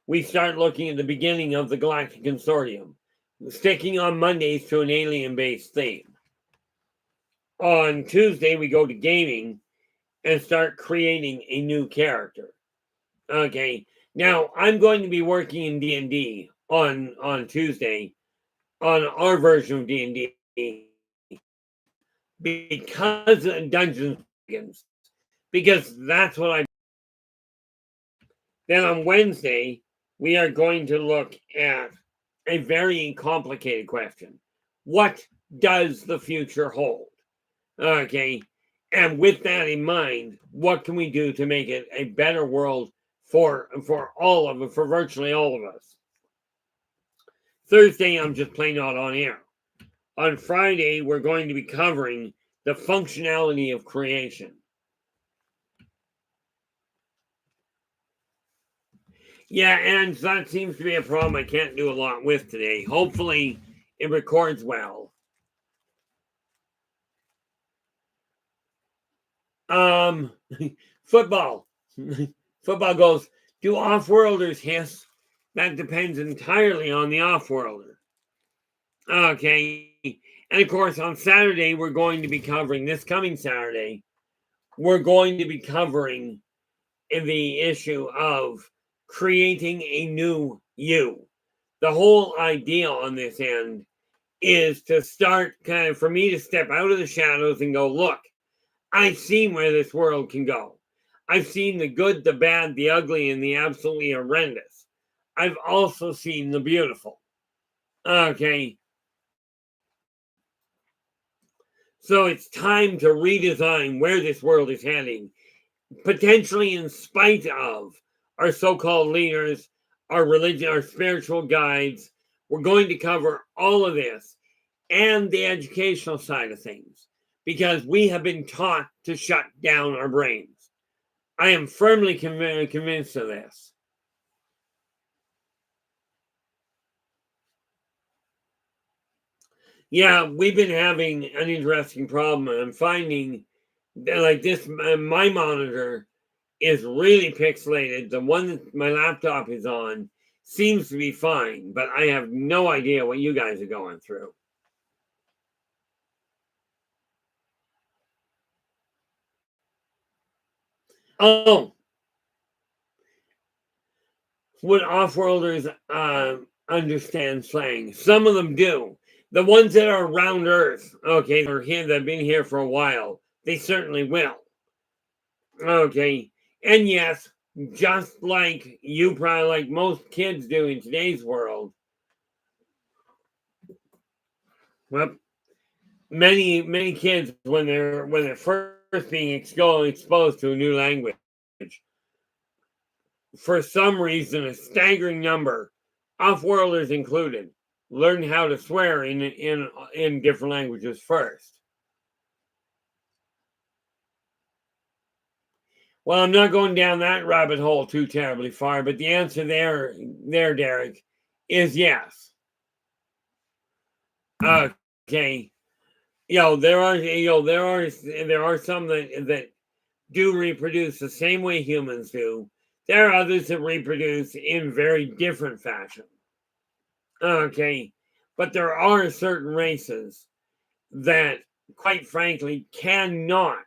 we start looking at the beginning of the Galactic Consortium, sticking on Mondays to an alien-based theme. On Tuesday, we go to gaming and start creating a new character. Okay, now I'm going to be working in D&D on Tuesday on our version of D&D because of Dungeons and Dragons, because that's what I. Then on Wednesday, we are going to look at a very complicated question. What does the future hold? Okay. And with that in mind, what can we do to make it a better world for virtually all of us? Thursday, I'm just plain not on air. On Friday, we're going to be covering the functionality of creation. Yeah, and that seems to be a problem I can't do a lot with today. Hopefully, it records well. Football. Football goes, do off-worlders hiss? That depends entirely on the off-worlder. Okay. And of course, on Saturday, we're going to be covering, this coming Saturday, we're going to be covering the issue of creating a new you. The whole idea on this end is to start kind of for me to step out of the shadows and go, look, I've seen where this world can go. I've seen the good, the bad, the ugly, and the absolutely horrendous. I've also seen the beautiful. Okay. So it's time to redesign where this world is heading, potentially in spite of our so-called leaders, our religion, our spiritual guides. We're going to cover all of this and the educational side of things because we have been taught to shut down our brains. I am firmly convinced of this. Yeah, we've been having an interesting problem. I'm finding that, like this, my monitor is really pixelated. The one that my laptop is on seems to be fine, but I have no idea what you guys are going through. Oh, would off-worlders understand slang? Some of them do. The ones that are around Earth, okay, they're here, they've been here for a while, they certainly will. Okay, and yes, just like you probably, like most kids do in today's world, well, many kids when they're first being exposed to a new language, for some reason, a staggering number, off-worlders included, learn how to swear in different languages first. Well, I'm not going down that rabbit hole too terribly far, but the answer there, Derek, is yes. Okay. There are some that do reproduce the same way humans do. There are others that reproduce in very different fashion. Okay. But there are certain races that, quite frankly, cannot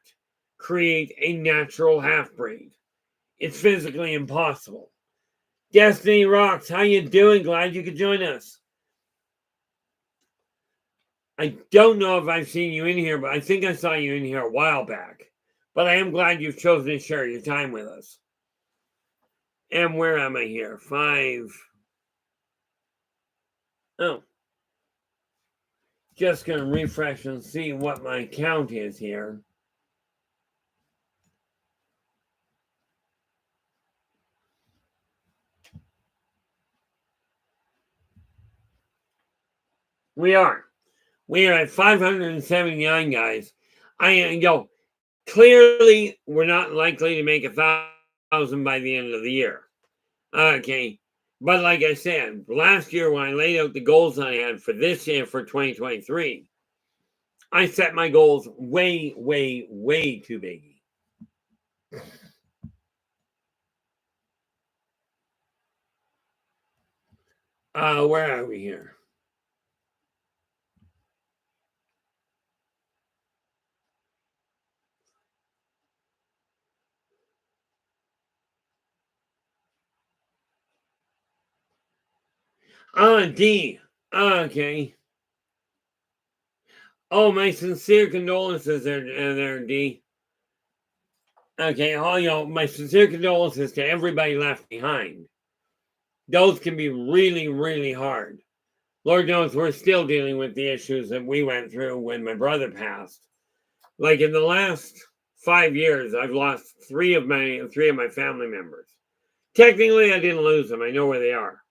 create a natural half-breed. It's physically impossible. Destiny Rocks, how you doing? Glad you could join us. I don't know if I've seen you in here, but I think I saw you in here a while back. But I am glad you've chosen to share your time with us. And where am I here? 5. Oh. Just going to refresh and see what my count is here. We are at 579, guys. Clearly we're not likely to make 1,000 by the end of the year. Okay. But like I said, last year when I laid out the goals I had for this year, for 2023, I set my goals way, way, way too big. Where are we here? D. Okay. Oh, my sincere condolences there, D. Okay, my sincere condolences to everybody left behind. Those can be really, really hard. Lord knows we're still dealing with the issues that we went through when my brother passed. Like in the last 5 years, I've lost three of my family members. Technically, I didn't lose them. I know where they are.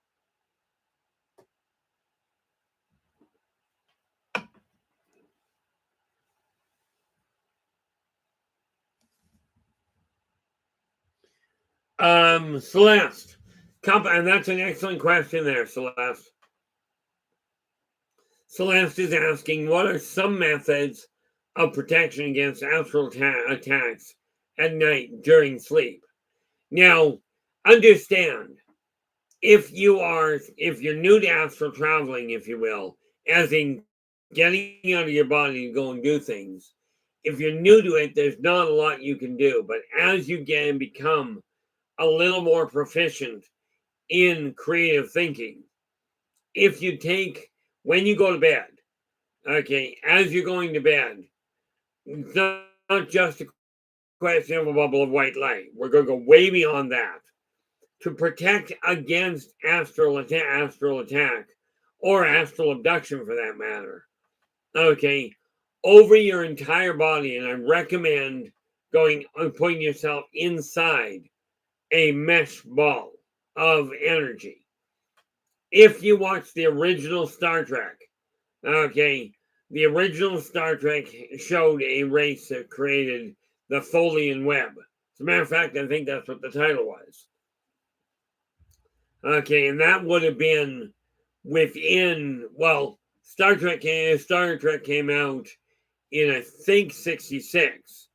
Celeste. And that's an excellent question there, Celeste. Celeste is asking, what are some methods of protection against astral attacks at night during sleep? Now, understand, if you're new to astral traveling, if you will, as in getting out of your body to go and do things, if you're new to it, there's not a lot you can do. But as you get and become a little more proficient in creative thinking, if you take, when you go to bed, okay, as you're going to bed, it's not just a question of a bubble of white light. We're going to go way beyond that. To protect against astral attack or astral abduction for that matter, okay, over your entire body, and I recommend putting yourself inside a mesh ball of energy. If you watch the original Star Trek, okay, the original Star Trek showed a race that created the Tholian web. As a matter of fact, I think that's what the title was. Okay, and that would have been within, well, Star Trek came out in, I think, 66,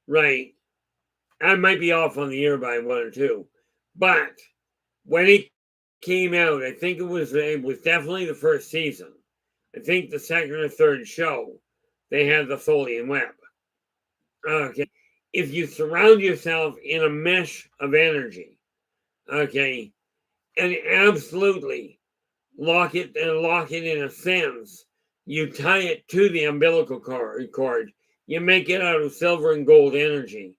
right? I might be off on the year by 1 or 2, but when it came out, I think it was definitely the first season. I think the second or third show, they had the Tholian web. Okay, if you surround yourself in a mesh of energy, okay, and absolutely lock it in a sense, you tie it to the umbilical cord, you make it out of silver and gold energy.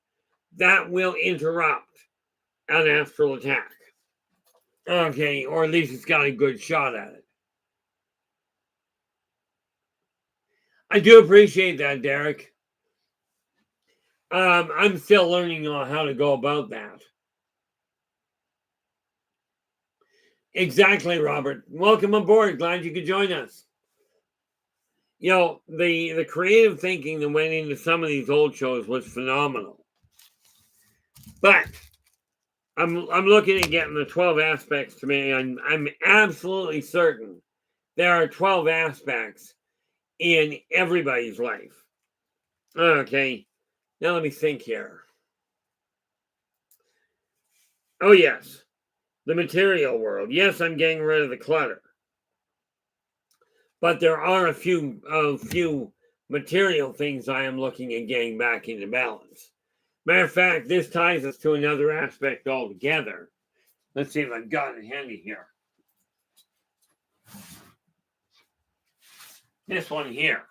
That will interrupt an astral attack. Okay, or at least it's got a good shot at it. I do appreciate that, Derek. I'm still learning on how to go about that. Exactly, Robert. Welcome aboard. Glad you could join us. The creative thinking that went into some of these old shows was phenomenal. But I'm looking at getting the 12 aspects to me. I'm absolutely certain there are 12 aspects in everybody's life. Okay, now let me think here. Oh yes, the material world. Yes, I'm getting rid of the clutter. But there are a few material things I am looking at getting back into balance. Matter of fact, this ties us to another aspect altogether. Let's see if I've got it handy here. This one here.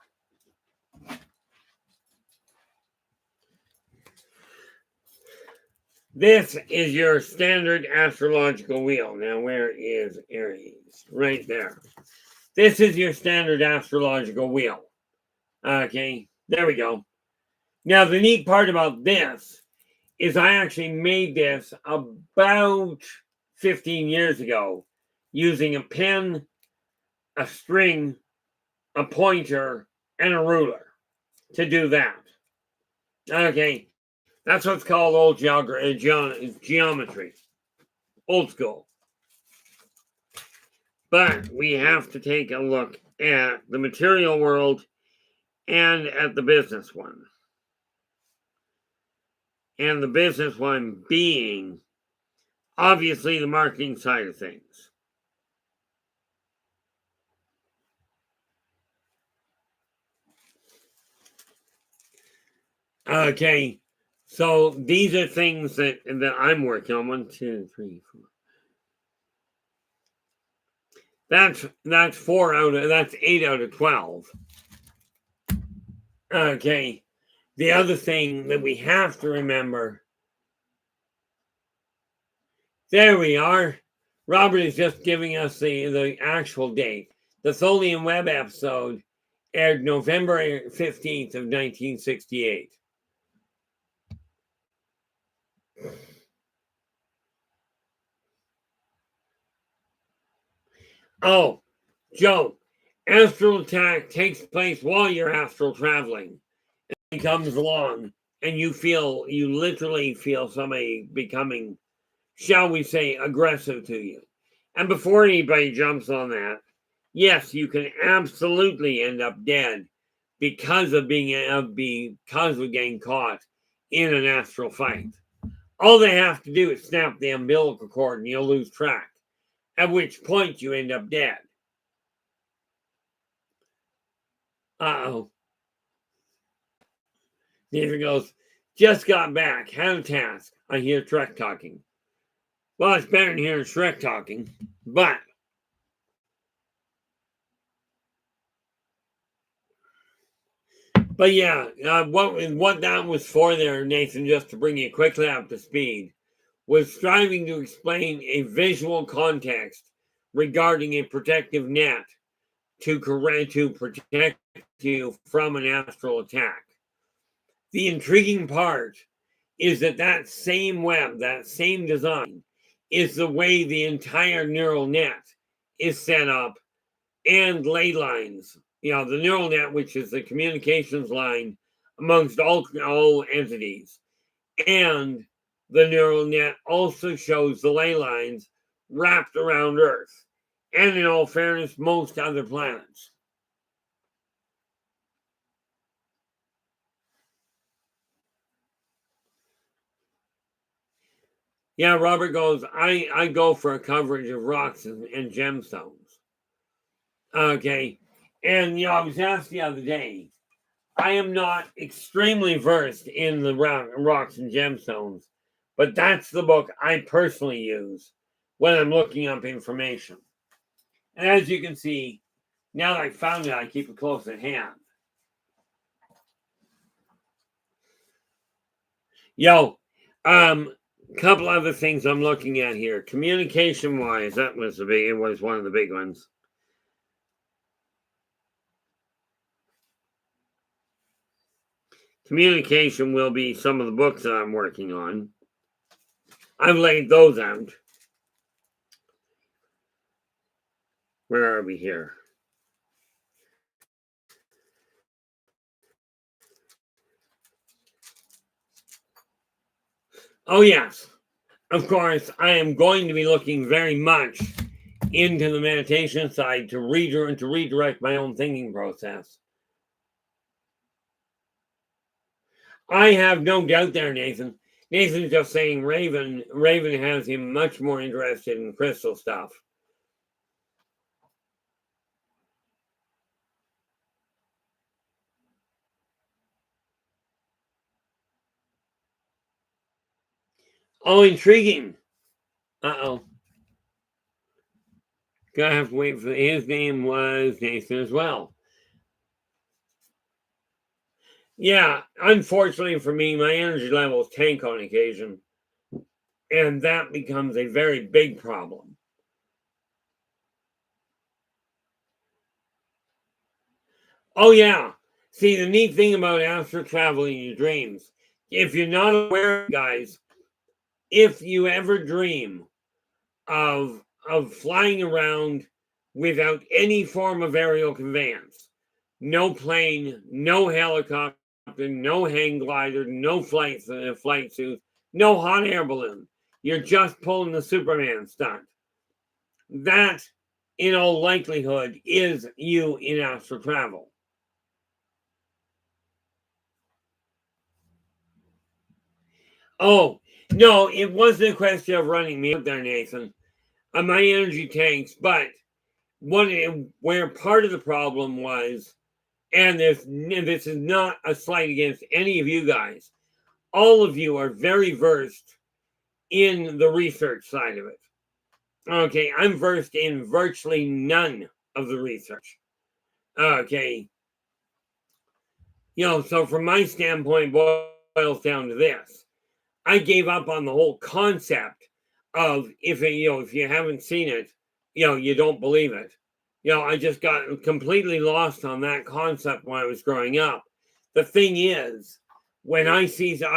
This is your standard astrological wheel. Now, where is Aries? Right there. This is your standard astrological wheel. Okay, there we go. Now, the neat part about this is I actually made this about 15 years ago using a pen, a string, a pointer, and a ruler to do that. Okay, that's what's called old geometry, old school. But we have to take a look at the material world and at the business one. And the business one being, obviously, the marketing side of things. Okay, so these are things that I'm working on. 1, 2, 3, 4. That's 8 out of 12. Okay. The other thing that we have to remember. There we are. Robert is just giving us the actual date. The Tholian Web episode aired November 15th of 1968. Oh, Joe, astral attack takes place while you're astral traveling. It comes along and you literally feel somebody becoming, shall we say, aggressive to you. And before anybody jumps on that, yes, you can absolutely end up dead because of getting caught in an astral fight. All they have to do is snap the umbilical cord and you'll lose track, at which point you end up dead. Uh-oh. Nathan goes, just got back, had a task. I hear Shrek talking. Well, it's better than hearing Shrek talking, but yeah, what that was for there, Nathan, just to bring you quickly up to speed, was striving to explain a visual context regarding a protective net to protect you from an astral attack. The intriguing part is that same web, that same design, is the way the entire neural net is set up, and ley lines. The neural net, which is the communications line amongst all entities. And the neural net also shows the ley lines wrapped around Earth. And in all fairness, most other planets. Yeah, Robert goes, I go for a coverage of rocks and gemstones. Okay. And, I was asked the other day, I am not extremely versed in the rocks and gemstones, but that's the book I personally use when I'm looking up information. And as you can see, now that I found it, I keep it close at hand. Couple other things I'm looking at here. Communication-wise, it was one of the big ones. Communication will be some of the books that I'm working on. I've laid those out. Where are we here? Oh, yes. Of course, I am going to be looking very much into the meditation side to redirect my own thinking process. I have no doubt there, Nathan. Nathan's just saying Raven has him much more interested in crystal stuff. Oh, intriguing. Uh-oh. Gonna have to wait for his name was Nathan as well. Yeah, unfortunately for me, my energy levels tank on occasion, and that becomes a very big problem. Oh yeah. See, the neat thing about astral travel in your dreams, if you're not aware, guys, if you ever dream of flying around without any form of aerial conveyance, no plane, no helicopter, no hang glider, no flight suit, no hot air balloon. You're just pulling the Superman stunt. That, in all likelihood, is you in astral travel. Oh, no, it wasn't a question of running me out there, Nathan. My energy tanks, but where part of the problem was, and this is not a slight against any of you guys, all of you are very versed in the research side of it. Okay, I'm versed in virtually none of the research. Okay, so from my standpoint, boils down to this. I gave up on the whole concept of if you haven't seen it, you don't believe it. I just got completely lost on that concept when I was growing up. The thing is, when I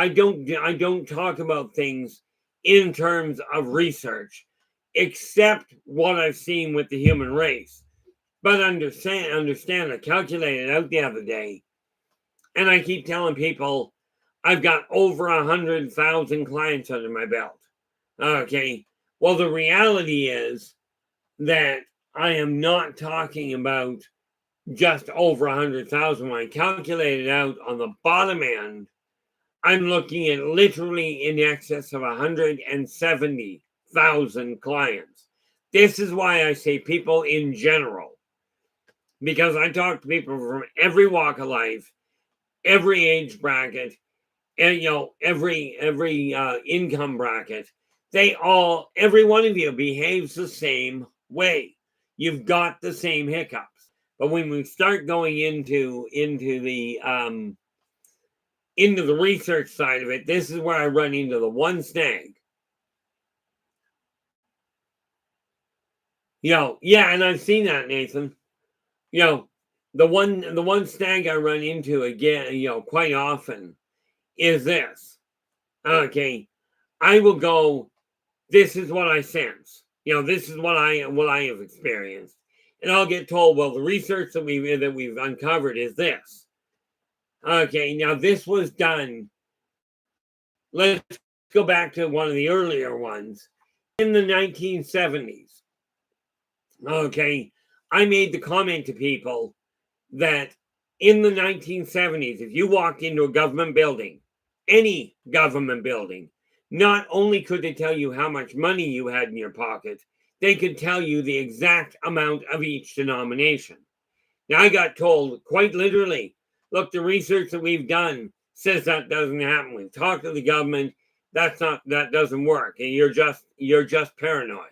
don't talk about things in terms of research, except what I've seen with the human race. But understand, I calculated out the other day, and I keep telling people I've got over 100,000 clients under my belt. Okay. Well, the reality is that I am not talking about just over 100,000. When I calculate it out on the bottom end, I'm looking at literally in excess of 170,000 clients. This is why I say people in general, because I talk to people from every walk of life, every age bracket, and every income bracket. Every one of you behaves the same way. You've got the same hiccups. But when we start going into the research side of it, this is where I run into the one snag. Yeah, and I've seen that, Nathan. The one snag I run into again, quite often is this. Okay, I will go, this is what I sense. This is what I have experienced. And I'll get told, well, the research that we've uncovered is this. Okay, now this was done. Let's go back to one of the earlier ones in the 1970s. Okay, I made the comment to people that in the 1970s, if you walked into a government building, any government building, not only could they tell you how much money you had in your pocket, they could tell you the exact amount of each denomination. Now, I got told quite literally, look, the research that we've done says that doesn't happen. We've talked to the government. That doesn't work. And you're just paranoid.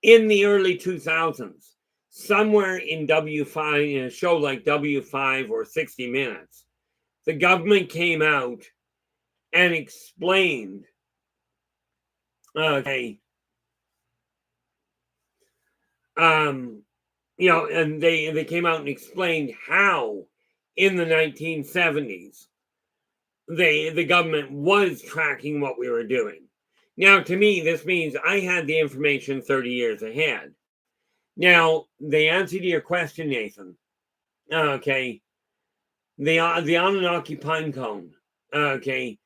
In the early 2000s, somewhere in W5, in a show like W5 or 60 Minutes, the government came out and explained, okay, and they came out and explained how in the 1970s the government was tracking what we were doing. Now, to me, this means I had the information 30 years ahead. Now, the answer to your question, Nathan, okay, the Anunnaki pine cone, okay,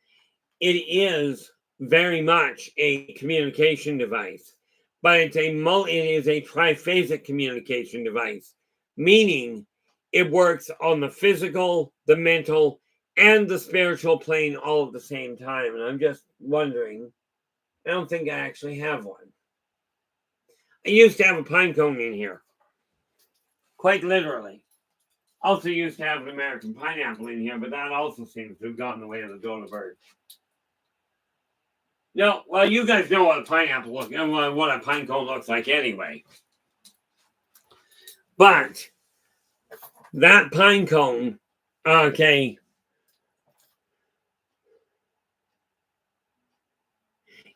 it is very much a communication device, but it is a triphasic communication device, meaning it works on the physical, the mental, and the spiritual plane all at the same time. And I'm just wondering, I don't think I actually have one. I used to have a pine cone in here, quite literally. Also used to have an American pineapple in here, but that also seems to have gotten in the way of the donor bird. No, well, you guys know what a pineapple looks and what a pine cone looks like anyway. But that pine cone, okay,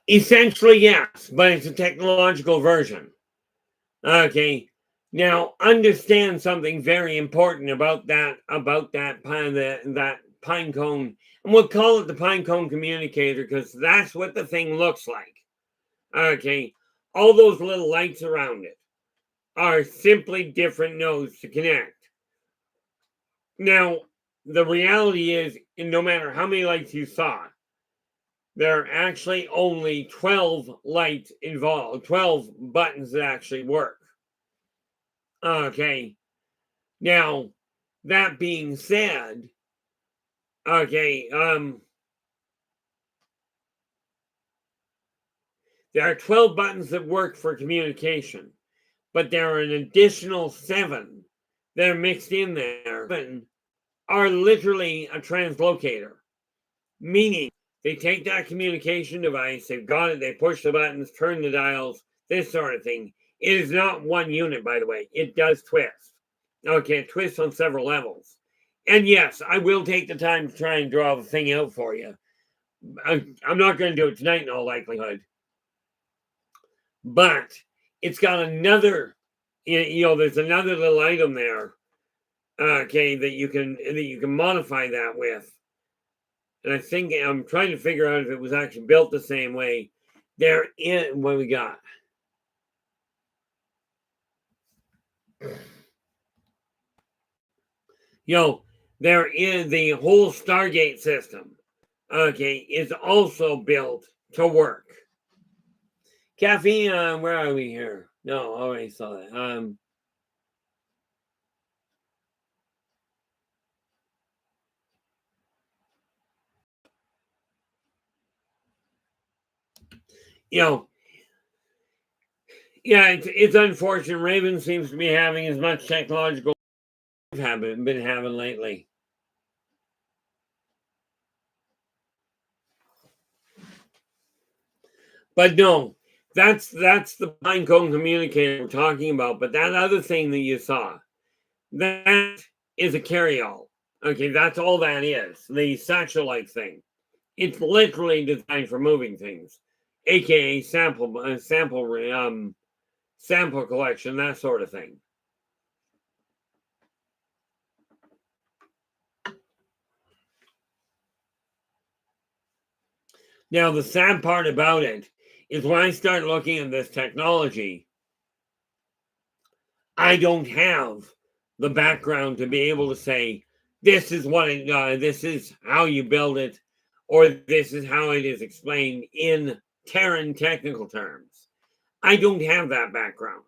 essentially yes, but it's a technological version. Okay. Now understand something very important about that pine cone, and we'll call it the pine cone communicator because that's what the thing looks like. Okay. All those little lights around it are simply different nodes to connect. Now, the reality is, no matter how many lights you saw, there are actually only 12 lights involved, 12 buttons that actually work. Okay. Now, that being said, okay, there are 12 buttons that work for communication, but there are an additional 7 that are mixed in there. 7 are literally a translocator, meaning they take that communication device, they've got it, they push the buttons, turn the dials, this sort of thing. It is not one unit, by the way. It does twist. Okay, it twists on several levels. And yes, I will take the time to try and draw the thing out for you. I'm not going to do it tonight in all likelihood. But it's got another, there's another little item there, okay, that you can modify that with. And I think I'm trying to figure out if it was actually built the same way. There is what we got. There is the whole Stargate system, okay, is also built to work. Caffeine, where are we here? No, I already saw that. Yeah, it's unfortunate. Raven seems to be having as much technological been having lately. But no, that's the pinecone communicator we're talking about. But that other thing that you saw, that is a carryall. Okay, that's all that is. The satchel-like thing. It's literally designed for moving things, aka sample collection, that sort of thing. Now, the sad part about it is when I start looking at this technology, I don't have the background to be able to say, this is what this is how you build it, or this is how it is explained in Terran technical terms. I don't have that background.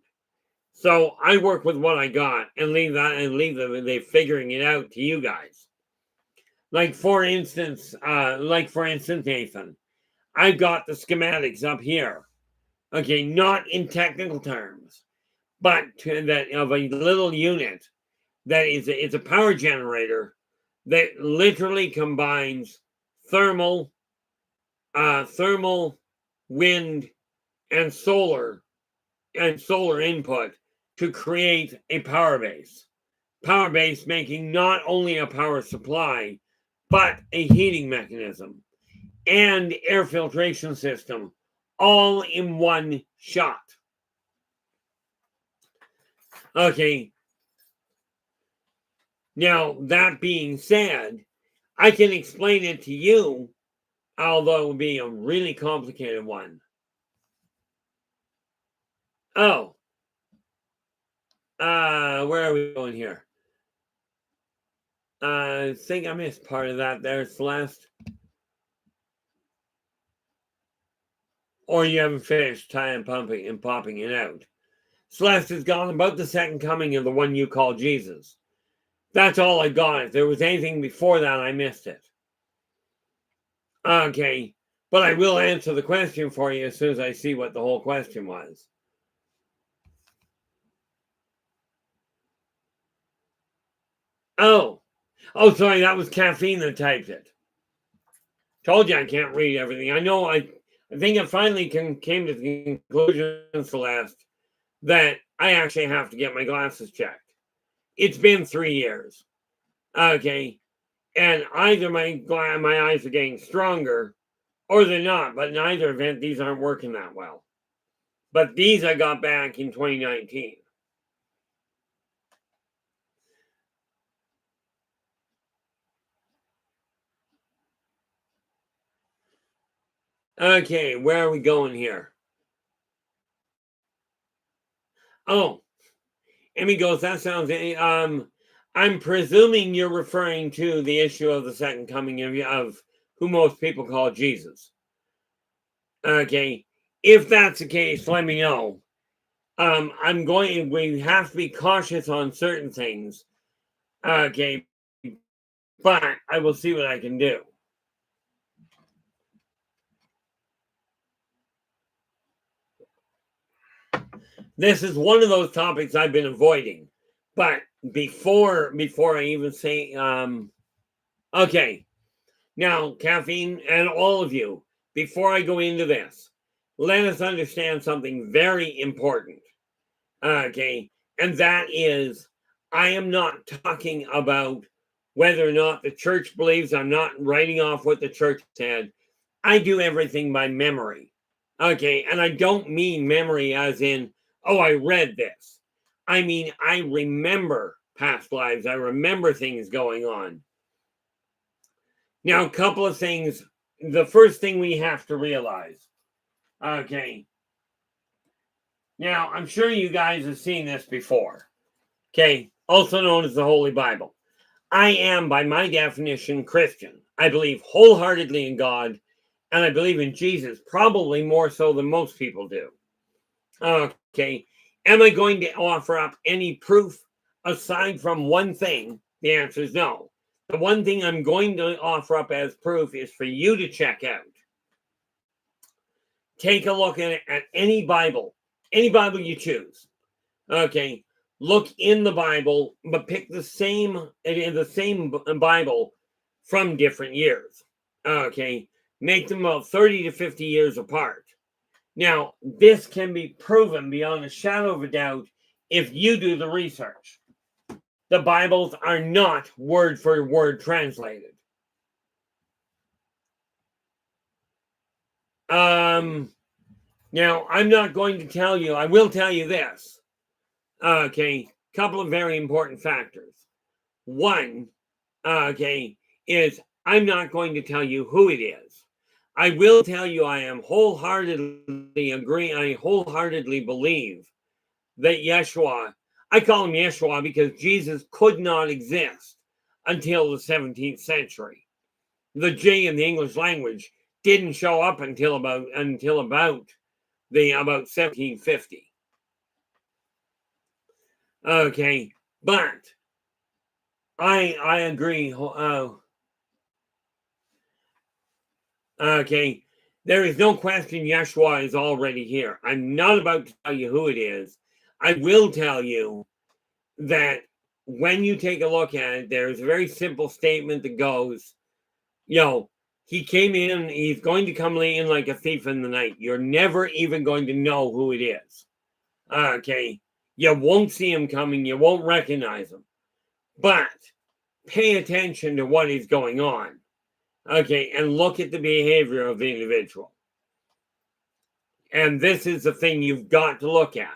So I work with what I got and leave them they figuring it out to you guys. Like for instance, Nathan, I've got the schematics up here. Okay, not in technical terms, but that of a little unit that it's a power generator that literally combines thermal, wind, and solar input to create a power base. Power base making not only a power supply, but a heating mechanism and air filtration system all in one shot. Okay. Now, that being said, I can explain it to you, although it would be a really complicated one. Oh. Where are we going here? I think I missed part of that there, Celeste. Or you haven't finished tying, pumping, and popping it out. Celeste is gone about the second coming of the one you call Jesus. That's all I got. If there was anything before that, I missed it. Okay. But I will answer the question for you as soon as I see what the whole question was. Oh, sorry, that was Caffeine that typed it. Told you I can't read everything. I know I think I finally came to the conclusion, Celeste, that I actually have to get my glasses checked. It's been 3 years. Okay. And either my eyes are getting stronger or they're not. But in either event, these aren't working that well. But these I got back in 2019. Okay, where are we going here? Oh, Emmy goes, that sounds, I'm presuming you're referring to the issue of the second coming of who most people call Jesus. Okay, if that's the case, let me know. We have to be cautious on certain things. Okay, but I will see what I can do. This is one of those topics I've been avoiding. But before I even say, okay, now, Caffeine and all of you, before I go into this, let us understand something very important. Okay, and that is, I am not talking about whether or not the church believes. I'm not writing off what the church said. I do everything by memory. Okay, and I don't mean memory as in, oh, I read this. I mean, I remember past lives. I remember things going on. Now, a couple of things. The first thing we have to realize. Okay. Now, I'm sure you guys have seen this before. Okay. Also known as the Holy Bible. I am, by my definition, Christian. I believe wholeheartedly in God, and I believe in Jesus, probably more so than most people do. Okay. Am I going to offer up any proof aside from one thing? The answer is no. The one thing I'm going to offer up as proof is for you to check out. Take a look at any Bible you choose. Okay. Look in the Bible, but pick the same Bible from different years. Okay. Make them about 30 to 50 years apart. Now, this can be proven beyond a shadow of a doubt if you do the research. The Bibles are not word for word translated. Now, I'm not going to tell you, I will tell you this. Okay, couple of very important factors. One, okay, is I'm not going to tell you who it is. I will tell you I wholeheartedly believe that Yeshua, I call him Yeshua because Jesus could not exist until the 17th century. The J in the English language didn't show up until about 1750. Okay, but I agree. Okay, there is no question Yeshua is already here. I'm not about to tell you who it is. I will tell you that when you take a look at it, there's a very simple statement that goes, he came in, he's going to come in like a thief in the night. You're never even going to know who it is. Okay, you won't see him coming, you won't recognize him. But pay attention to what is going on. Okay, and look at the behavior of the individual. And this is the thing you've got to look at.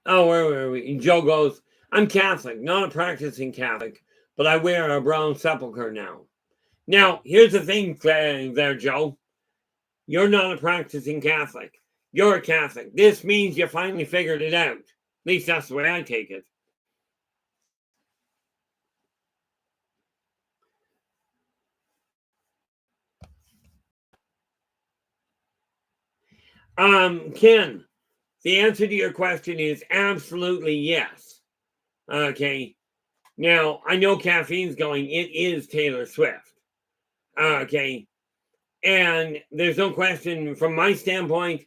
Oh, where were we? Joe goes, I'm Catholic, not a practicing Catholic, but I wear a brown sepulcher now. Now, here's the thing there, Joe. You're not a practicing Catholic. You're a Catholic. This means you finally figured it out. At least that's the way I take it. Ken, the answer to your question is absolutely yes. Okay. Now, I know Caffeine's going, it is Taylor Swift. Okay. And there's no question from my standpoint,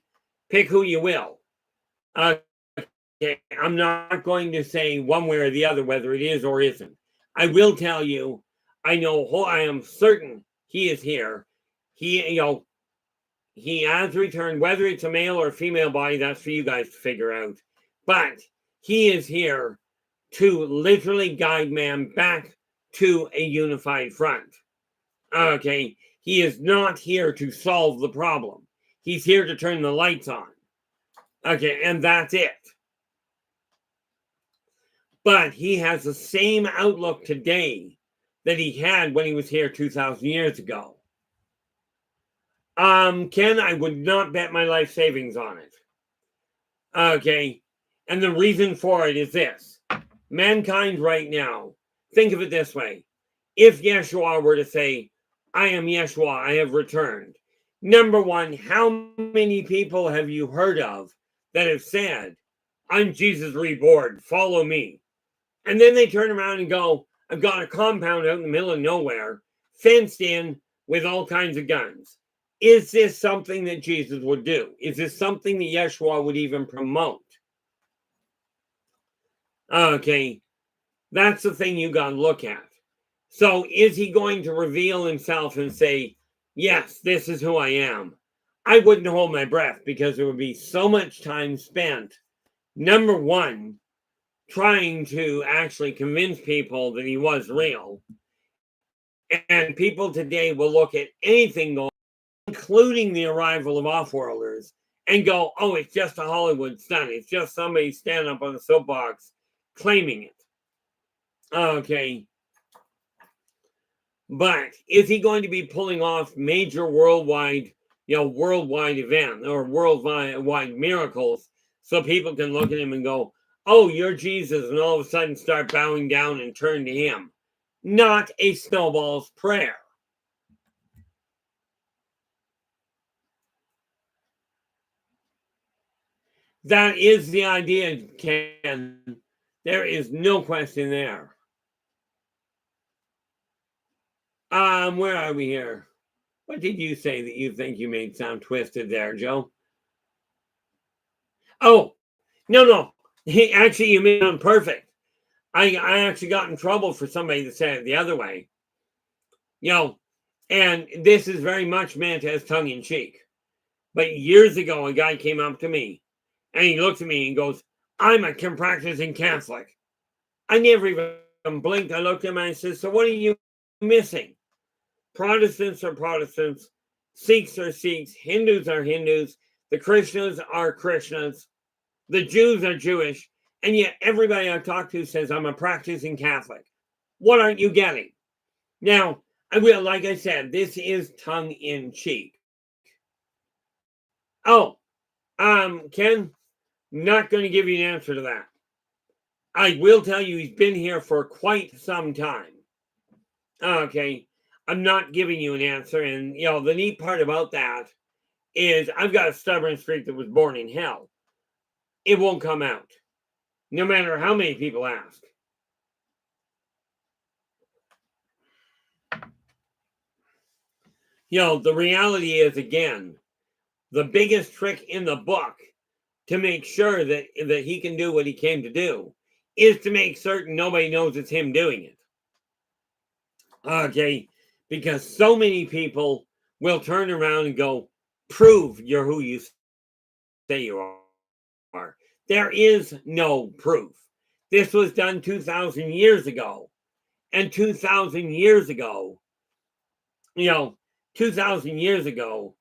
pick who you will. Okay. I'm not going to say one way or the other whether it is or isn't. I will tell you, I am certain he is here. He has returned, whether it's a male or a female body, that's for you guys to figure out. But he is here to literally guide man back to a unified front. Okay, he is not here to solve the problem. He's here to turn the lights on. Okay, and that's it. But he has the same outlook today that he had when he was here 2,000 years ago. Ken, I would not bet my life savings on it. Okay, and the reason for it is this. Mankind right now, think of it this way. If Yeshua were to say, I am Yeshua, I have returned. Number one, how many people have you heard of that have said, I'm Jesus reborn, follow me? And then they turn around and go, I've got a compound out in the middle of nowhere, fenced in with all kinds of guns. Is this something that Jesus would do? Is this something that Yeshua would even promote? Okay, that's the thing you got to look at. So is he going to reveal himself and say, yes, this is who I am? I wouldn't hold my breath because there would be so much time spent, number one, trying to actually convince people that he was real. And people today will look at anything going, including the arrival of off-worlders, and go, oh, it's just a Hollywood stunt. It's just somebody standing up on the soapbox claiming it. Okay. But is he going to be pulling off major worldwide event or worldwide miracles so people can look at him and go, oh, you're Jesus, and all of a sudden start bowing down and turn to him? Not a snowball's prayer. That is the idea, Ken. There is no question there. Where are we here? What did you say that you think you made sound twisted there, Joe? Oh, no. Actually, you made it perfect. I actually got in trouble for somebody that said it the other way. And this is very much meant as tongue-in-cheek. But years ago, a guy came up to me, and he looked at me and goes, I'm a practicing Catholic. I never even blinked. I looked at him and I said, so what are you missing? Protestants are Protestants. Sikhs are Sikhs. Hindus are Hindus. The Krishnas are Krishnas. The Jews are Jewish. And yet everybody I talk to says I'm a practicing Catholic. What aren't you getting? Now, like I said, this is tongue-in-cheek. Oh, Ken, not going to give you an answer to that. I will tell you he's been here for quite some time. Okay, I'm not giving you an answer. And, the neat part about that is I've got a stubborn streak that was born in hell. It won't come out, no matter how many people ask. The reality is, again, the biggest trick in the book to make sure that he can do what he came to do is to make certain nobody knows it's him doing it. Okay, because so many people will turn around and go, prove you're who you say you are. There is no proof. This was done 2,000 years ago. And 2,000 years ago, 2,000 years ago,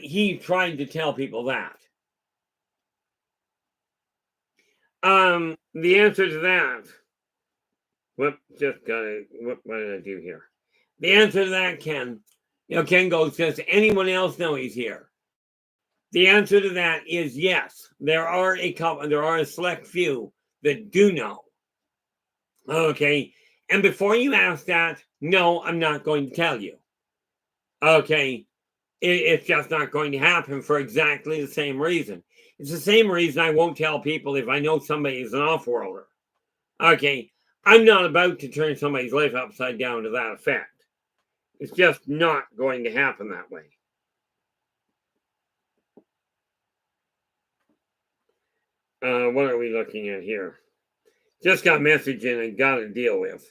he tried to tell people that. The answer to that, what did I do here? The answer to that, Ken, Ken goes, does anyone else know he's here? The answer to that is yes. There are a select few that do know. Okay. And before you ask that, no, I'm not going to tell you. Okay. It's just not going to happen for exactly the same reason. It's the same reason I won't tell people if I know somebody is an off-worlder. Okay. I'm not about to turn somebody's life upside down to that effect. It's just not going to happen that way. What are we looking at here? Just got a message in and got to deal with.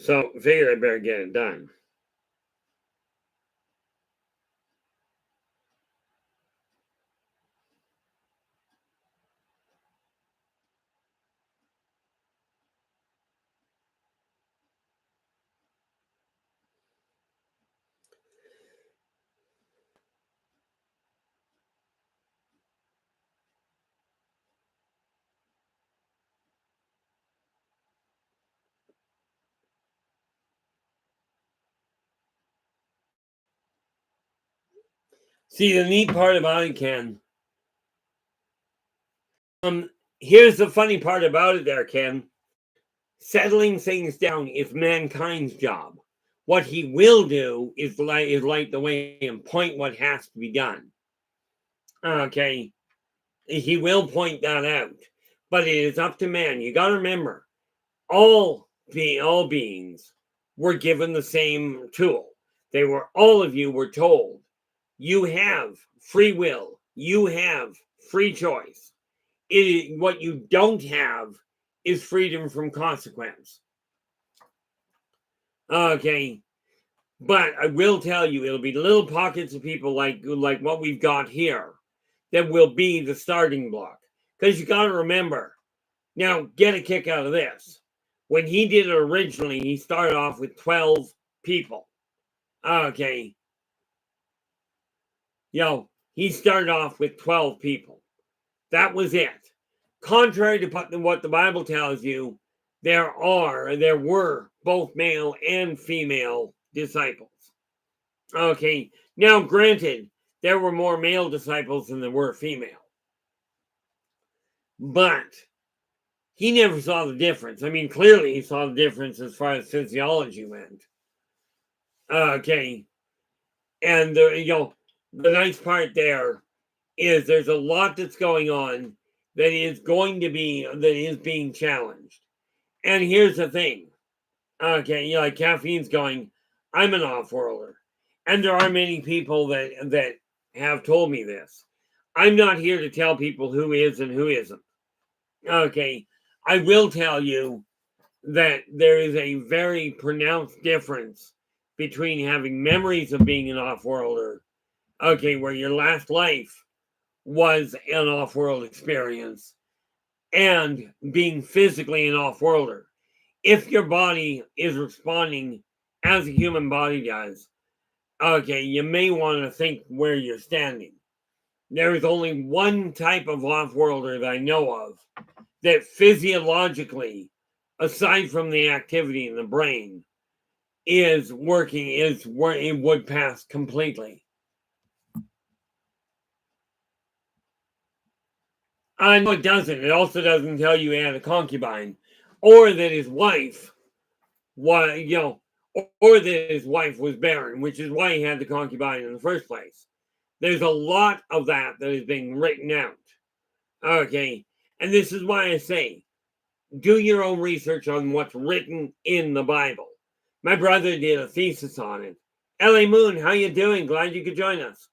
So figure I better get it done. See, the neat part about it, Ken. Here's the funny part about it there, Ken. Settling things down is mankind's job. What he will do is light the way and point what has to be done. Okay. He will point that out. But it is up to man. You got to remember, all beings were given the same tool. All of you were told, you have free will. You have free choice. What you don't have is freedom from consequence. Okay. But I will tell you, it'll be little pockets of people like what we've got here that will be the starting block. Because you got to remember, now get a kick out of this. When he did it originally, he started off with 12 people. Okay. He started off with 12 people. That was it. Contrary to what the Bible tells you, there were both male and female disciples. Okay. Now, granted, there were more male disciples than there were female. But he never saw the difference. I mean, clearly he saw the difference as far as physiology went. Okay. And, the nice part there is there's a lot that's going on that is being challenged. And here's the thing. Okay, like caffeine's going, I'm an off-worlder. And there are many people that have told me this. I'm not here to tell people who is and who isn't. Okay, I will tell you that there is a very pronounced difference between having memories of being an off-worlder, okay, where your last life was an off-world experience, and being physically an off-worlder. If your body is responding as a human body does, okay, you may want to think where you're standing. There is only one type of off-worlder that I know of that physiologically, aside from the activity in the brain, it would pass completely. No, it doesn't. It also doesn't tell you he had a concubine, or that his wife was, or that his wife was barren, which is why he had the concubine in the first place. There's a lot of that is being written out. Okay, and this is why I say, do your own research on what's written in the Bible. My brother did a thesis on it. L.A. Moon, how you doing? Glad you could join us.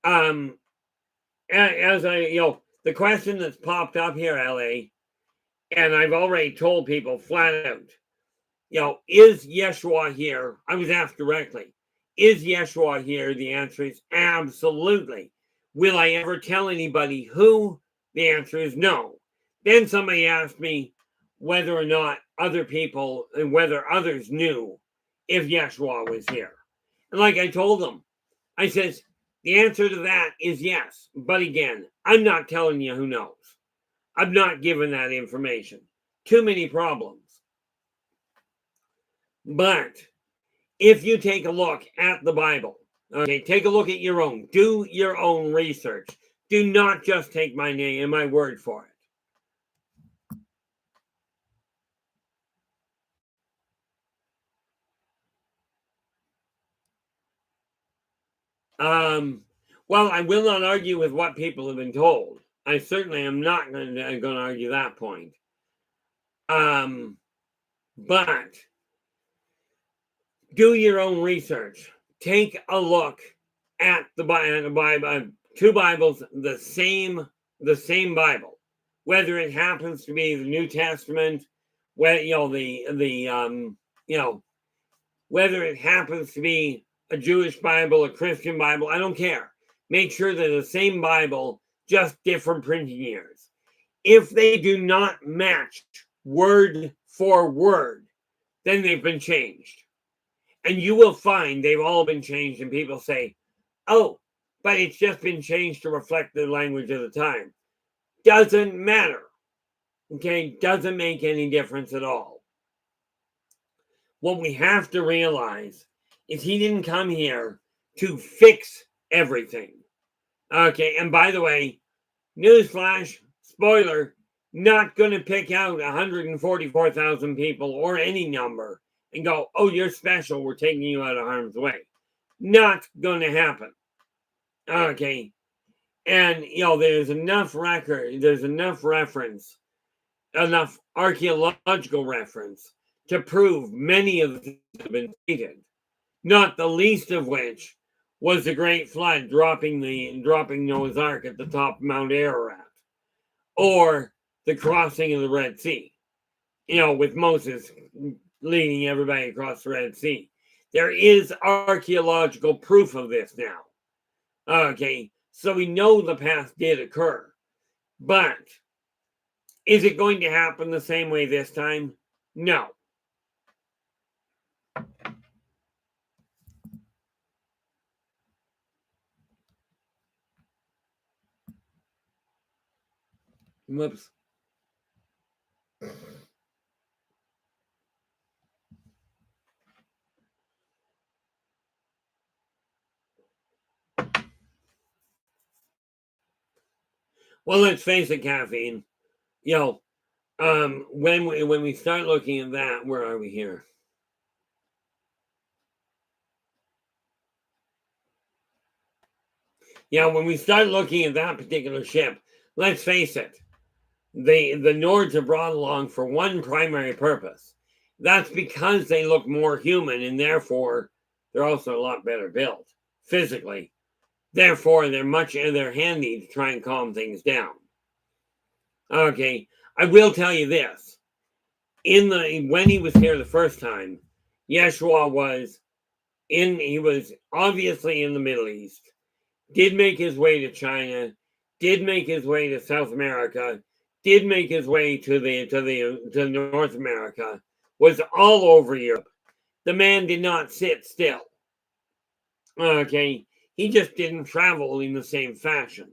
As the question that's popped up here, L.A., and I've already told people flat out, is Yeshua here? I was asked directly, is Yeshua here? The answer is absolutely. Will I ever tell anybody who? The answer is no. Then somebody asked me whether or not whether others knew if Yeshua was here. And like I told them, I says, the answer to that is yes. But again, I'm not telling you who knows. I'm not giving that information. Too many problems. But if you take a look at the Bible, okay, take a look at your own. Do your own research. Do not just take my name and my word for it. Well, I will not argue with what people have been told. I certainly am not going to argue that point. But do your own research. Take a look at the Bible, two Bibles, the same Bible, whether it happens to be the New Testament, where the whether it happens to be a Jewish Bible, a Christian Bible, I don't care. Make sure they're the same Bible, just different printing years. If they do not match word for word, then they've been changed. And you will find they've all been changed, and people say, oh, but it's just been changed to reflect the language of the time. Doesn't matter. Okay, doesn't make any difference at all. What we have to realize is he didn't come here to fix everything. Okay, and by the way, newsflash, spoiler, not going to pick out 144,000 people or any number and go, oh, you're special, we're taking you out of harm's way. Not going to happen. Okay, and there's enough record, there's enough reference, enough archaeological reference to prove many of them have been stated, not the least of which was the Great Flood dropping Noah's Ark at the top of Mount Ararat, or the crossing of the Red Sea, with Moses leading everybody across the Red Sea. There is archaeological proof of this now. Okay, so we know the past did occur, but is it going to happen the same way this time? No. Whoops. Well, let's face it, caffeine. When we start looking at that, where are we here? When we start looking at that particular ship, let's face it, the Nords are brought along for one primary purpose. That's because they look more human, and therefore they're also a lot better built physically. Therefore, they're handy to try and calm things down. Okay, I will tell you this: when he was here the first time, Yeshua was he was obviously in the Middle East. Did make his way to China, did make his way to South America, did make his way to North America, was all over Europe. The man did not sit still. Okay, he just didn't travel in the same fashion.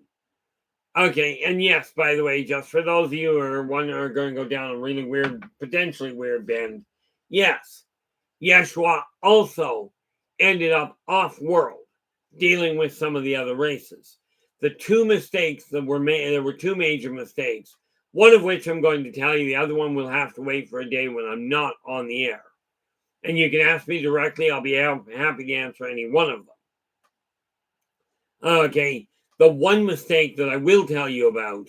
Okay, and yes, by the way, just for those of you who are going to go down a really weird, potentially weird bend, yes, Yeshua also ended up off-world, dealing with some of the other races. The two mistakes that were made, there were two major mistakes, one of which I'm going to tell you, the other one will have to wait for a day when I'm not on the air. And you can ask me directly, I'll be happy to answer any one of them. Okay, the one mistake that I will tell you about,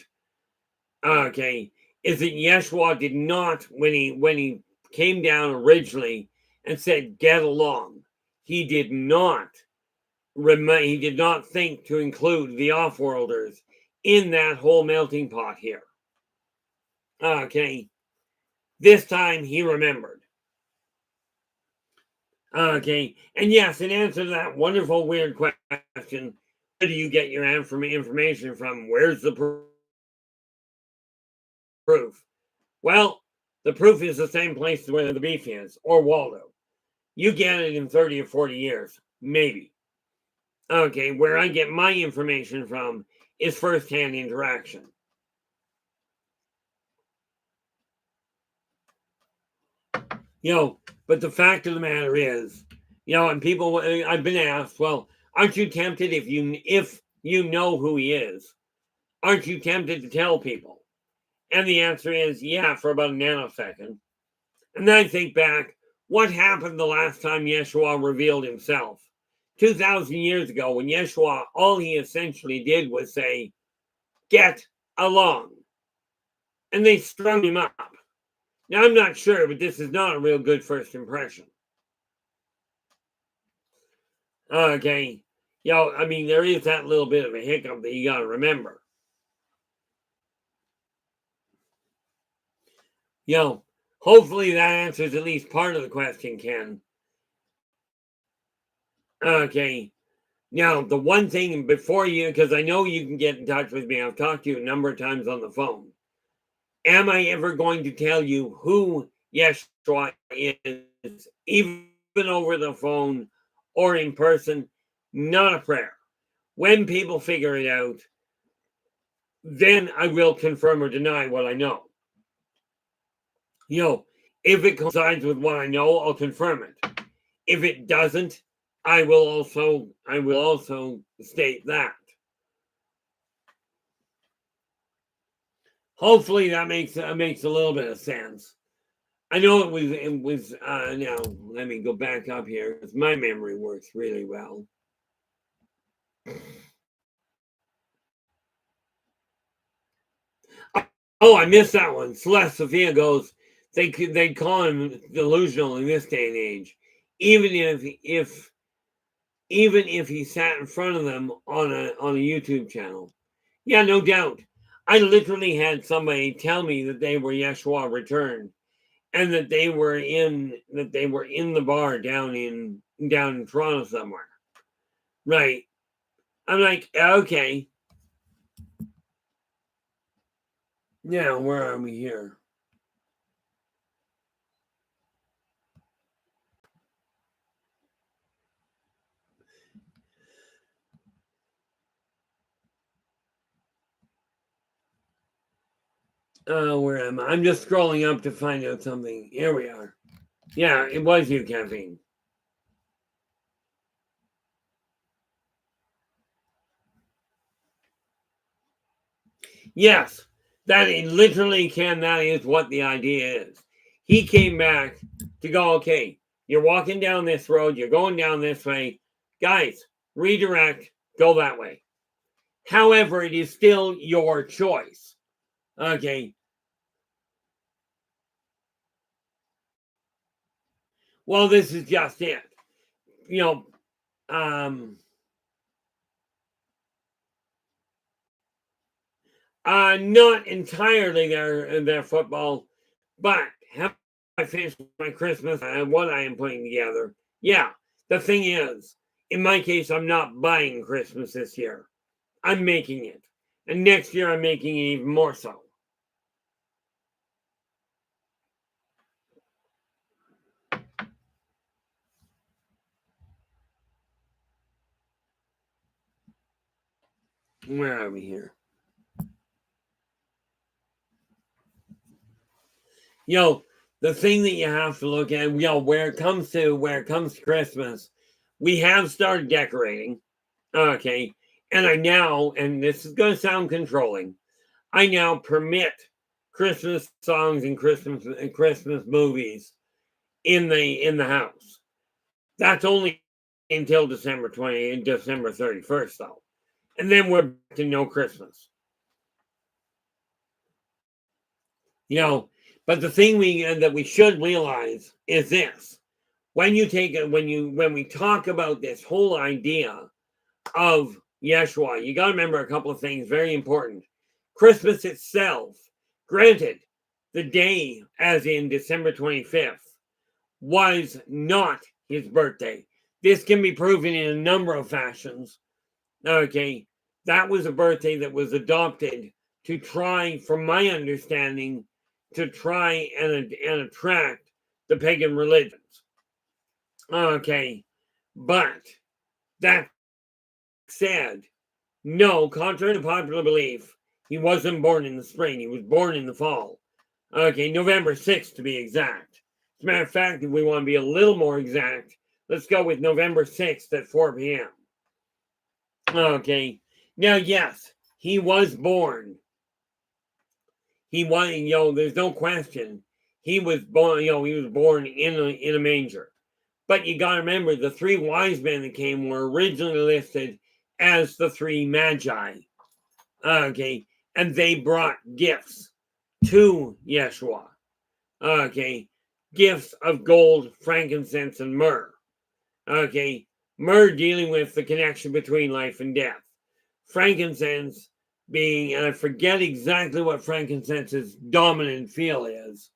okay, is that Yeshua did not, when he came down originally and said, get along, he did not think to include the off-worlders in that whole melting pot here. Okay. This time he remembered. Okay. And yes, in answer to that wonderful, weird question, where do you get your information from? Where's the proof? Well, the proof is the same place where the beef is, or Waldo. You get it in 30 or 40 years, maybe. Okay, where I get my information from is firsthand interaction. But the fact of the matter is, and people, I've been asked, well, aren't you tempted if you know who he is? Aren't you tempted to tell people? And the answer is, yeah, for about a nanosecond. And then I think back, what happened the last time Yeshua revealed himself? 2,000 years ago, when Yeshua, all he essentially did was say, get along. And they strung him up. Now, I'm not sure, but this is not a real good first impression. Okay. I mean, there is that little bit of a hiccup that you got to remember. Hopefully that answers at least part of the question, Ken. Okay. Now, the one thing before you, because I know you can get in touch with me, I've talked to you a number of times on the phone. Am I ever going to tell you who Yeshua is, even over the phone or in person? Not a prayer. When people figure it out, then I will confirm or deny what I know. If it coincides with what I know, I'll confirm it. If it doesn't, I will also state that. Hopefully that makes a little bit of sense. I know it was now let me go back up here because my memory works really well. Oh, I missed that one. Celeste Sophia goes, they call him delusional in this day and age, even if he sat in front of them on a YouTube channel. Yeah, no doubt. I literally had somebody tell me that they were Yeshua returned, and that they were in the bar down in Toronto somewhere. Right. I'm like, okay. Yeah, where are we here? Where am I? I'm just scrolling up to find out something. Here we are. Yeah, it was you, Caffeine. Yes, that is what the idea is. He came back to go, okay, you're walking down this road, you're going down this way. Guys, redirect, go that way. However, it is still your choice. Okay. Well, this is just it. Not entirely their football, but have I finished my Christmas and what I am putting together? Yeah. The thing is, in my case, I'm not buying Christmas this year. I'm making it. And next year I'm making it even more so. Where are we here? The thing that you have to look at, where it comes to Christmas, we have started decorating. Okay. And and this is going to sound controlling, I now permit Christmas songs and Christmas movies in the house. That's only until December 31st, though. And then we're back to no Christmas. But the thing that we should realize is this. When we talk about this whole idea of Yeshua, you got to remember a couple of things very important. Christmas itself, granted, the day, as in December 25th, was not his birthday. This can be proven in a number of fashions. Okay, that was a birthday that was adopted to try, from my understanding, to try and attract the pagan religions. Okay, but that said, no, contrary to popular belief, he wasn't born in the spring. He was born in the fall. Okay, November 6th to be exact. As a matter of fact, if we want to be a little more exact, let's go with November 6th at 4 p.m. Okay, now, yes, he was born. He was, there's no question. He was born, he was born in a manger. But you got to remember, the three wise men that came were originally listed as the three magi. Okay, and they brought gifts to Yeshua. Okay, gifts of gold, frankincense, and myrrh. Okay, myrrh dealing with the connection between life and death. Frankincense being, and I forget exactly what frankincense's dominant feel is.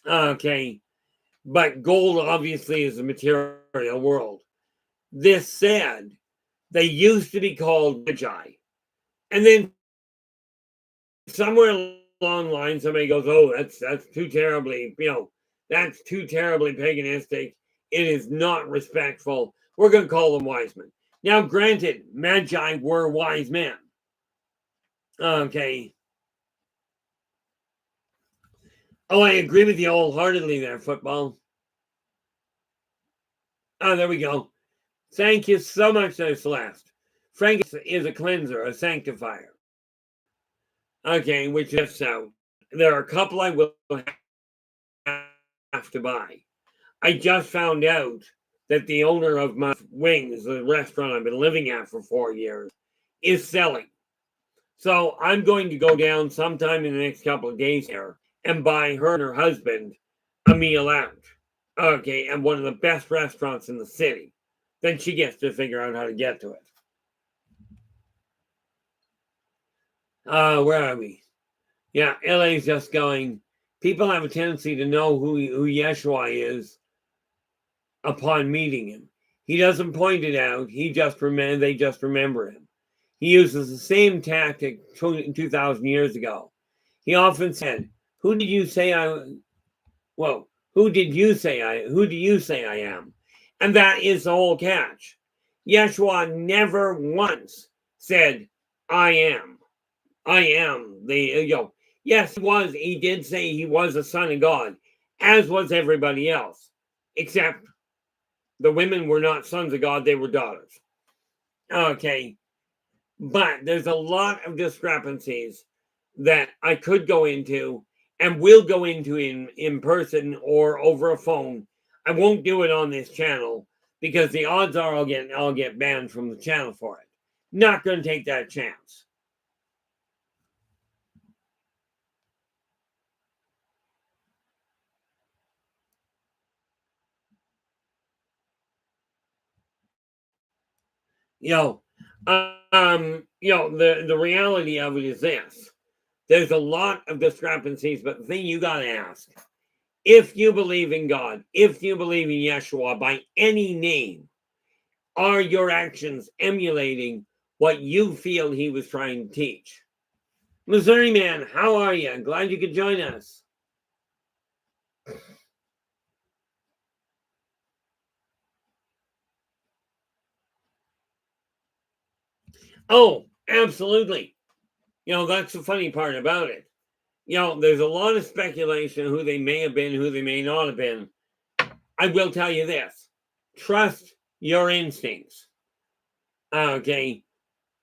Okay. But gold obviously is a material world. This said, they used to be called Magi. And then somewhere along the line, somebody goes, "Oh, that's too terribly, that's too terribly paganistic. It is not respectful. We're going to call them wise men." Now, granted, Magi were wise men. Okay. Oh, I agree with you wholeheartedly there, football. Oh, there we go. Thank you so much there, Celeste. Frank is a cleanser, a sanctifier. Okay, which is so. There are a couple I will have to buy. I just found out that the owner of my Wings, the restaurant I've been living at for 4 years, is selling. So I'm going to go down sometime in the next couple of days here and buy her and her husband a meal out. Okay, and one of the best restaurants in the city. Then she gets to figure out how to get to it. Where are we? Yeah, LA's just going. People have a tendency to know who Yeshua is upon meeting him. He doesn't point it out. They just remember him. He uses the same tactic 2,000 years ago. He often said, "Who did you say I? Well, who do you say I am?" And that is the whole catch. Yeshua never once said, "I am. I am the." Yes, he did say he was a son of God, as was everybody else, except the women were not sons of God, they were daughters. Okay. But there's a lot of discrepancies that I could go into and will go into in person or over a phone. I won't do it on this channel because the odds are I'll get banned from the channel for it. Not going to take that chance. The reality of it is this. There's a lot of discrepancies, but the thing you got to ask, if you believe in God, if you believe in Yeshua by any name, are your actions emulating what you feel he was trying to teach? Missouri man, how are you? Glad you could join us. Oh, absolutely. That's the funny part about it. There's a lot of speculation who they may have been, who they may not have been. I will tell you this. Trust your instincts. Okay.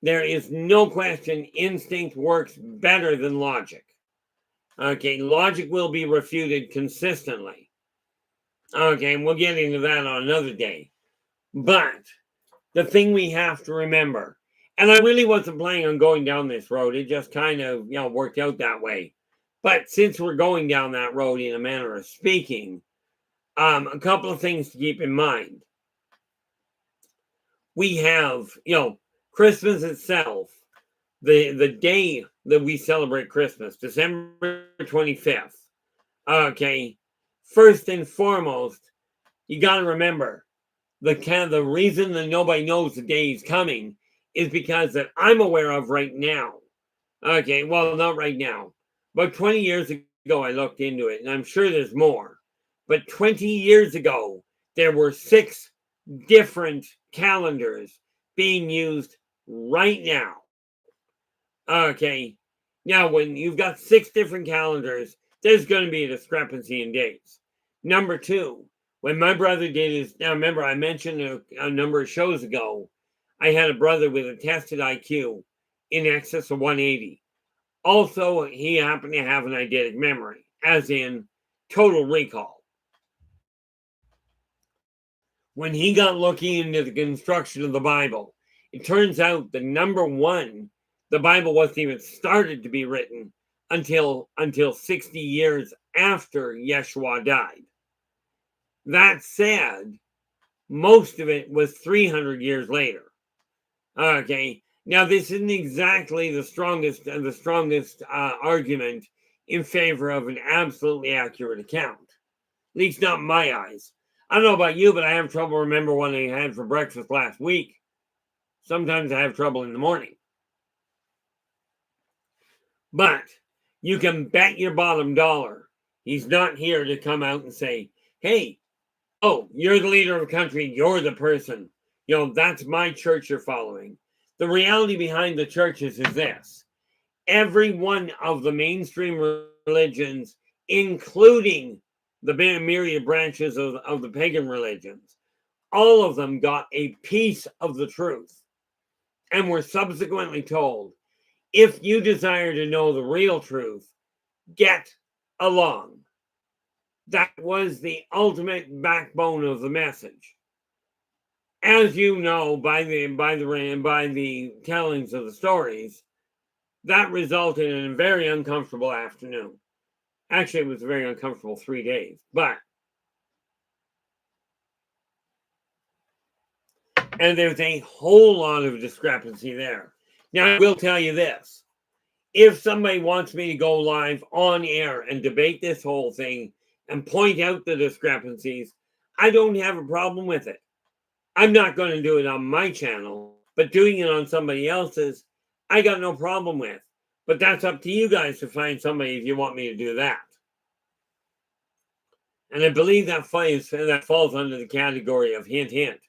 There is no question instinct works better than logic. Okay. Logic will be refuted consistently. Okay. And we'll get into that on another day. But the thing we have to remember, and I really wasn't planning on going down this road, it just kind of, worked out that way. But since we're going down that road in a manner of speaking, a couple of things to keep in mind. We have, Christmas itself, the day that we celebrate Christmas, December 25th. Okay, first and foremost, you got to remember the reason that nobody knows the day is coming is because that I'm aware of right now. Okay, well, not right now, but 20 years ago I looked into it, and I'm sure there's more. But 20 years ago, there were 6 different calendars being used right now. Okay, now when you've got 6 different calendars, there's going to be a discrepancy in dates. Number 2, when my brother did his, now remember I mentioned a number of shows ago, I had a brother with a tested IQ in excess of 180. Also, he happened to have an eidetic memory, as in total recall. When he got looking into the construction of the Bible, it turns out that number 1, the Bible wasn't even started to be written until 60 years after Yeshua died. That said, most of it was 300 years later. Okay, now this isn't exactly the strongest argument in favor of an absolutely accurate account. least not in my eyes. I don't know about you, but I have trouble remembering what I had for breakfast last week. Sometimes I have trouble in the morning. But you can bet your bottom dollar he's not here to come out and say, hey, oh, you're the leader of the country, you're the person. That's my church you're following. The reality behind the churches is this. Every one of the mainstream religions, including the myriad branches of the pagan religions, all of them got a piece of the truth and were subsequently told, if you desire to know the real truth, get along. That was the ultimate backbone of the message. As you know, by the tellings of the stories, that resulted in a very uncomfortable afternoon. Actually, it was a very uncomfortable 3 days, and there's a whole lot of discrepancy there. Now, I will tell you this. If somebody wants me to go live on air and debate this whole thing and point out the discrepancies, I don't have a problem with it. I'm not going to do it on my channel, but doing it on somebody else's, I got no problem with. But that's up to you guys to find somebody if you want me to do that. And I believe that falls under the category of hint, hint.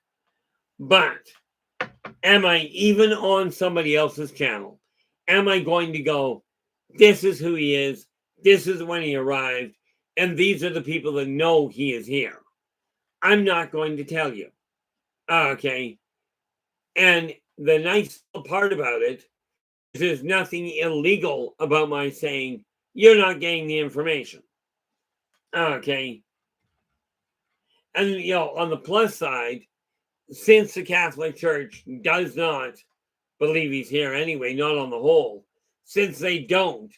But am I even on somebody else's channel? Am I going to go, this is who he is, this is when he arrived, and these are the people that know he is here? I'm not going to tell you. Okay. And the nice part about it is there's nothing illegal about my saying, you're not getting the information. Okay. And, on the plus side, since the Catholic Church does not believe he's here anyway, not on the whole, since they don't,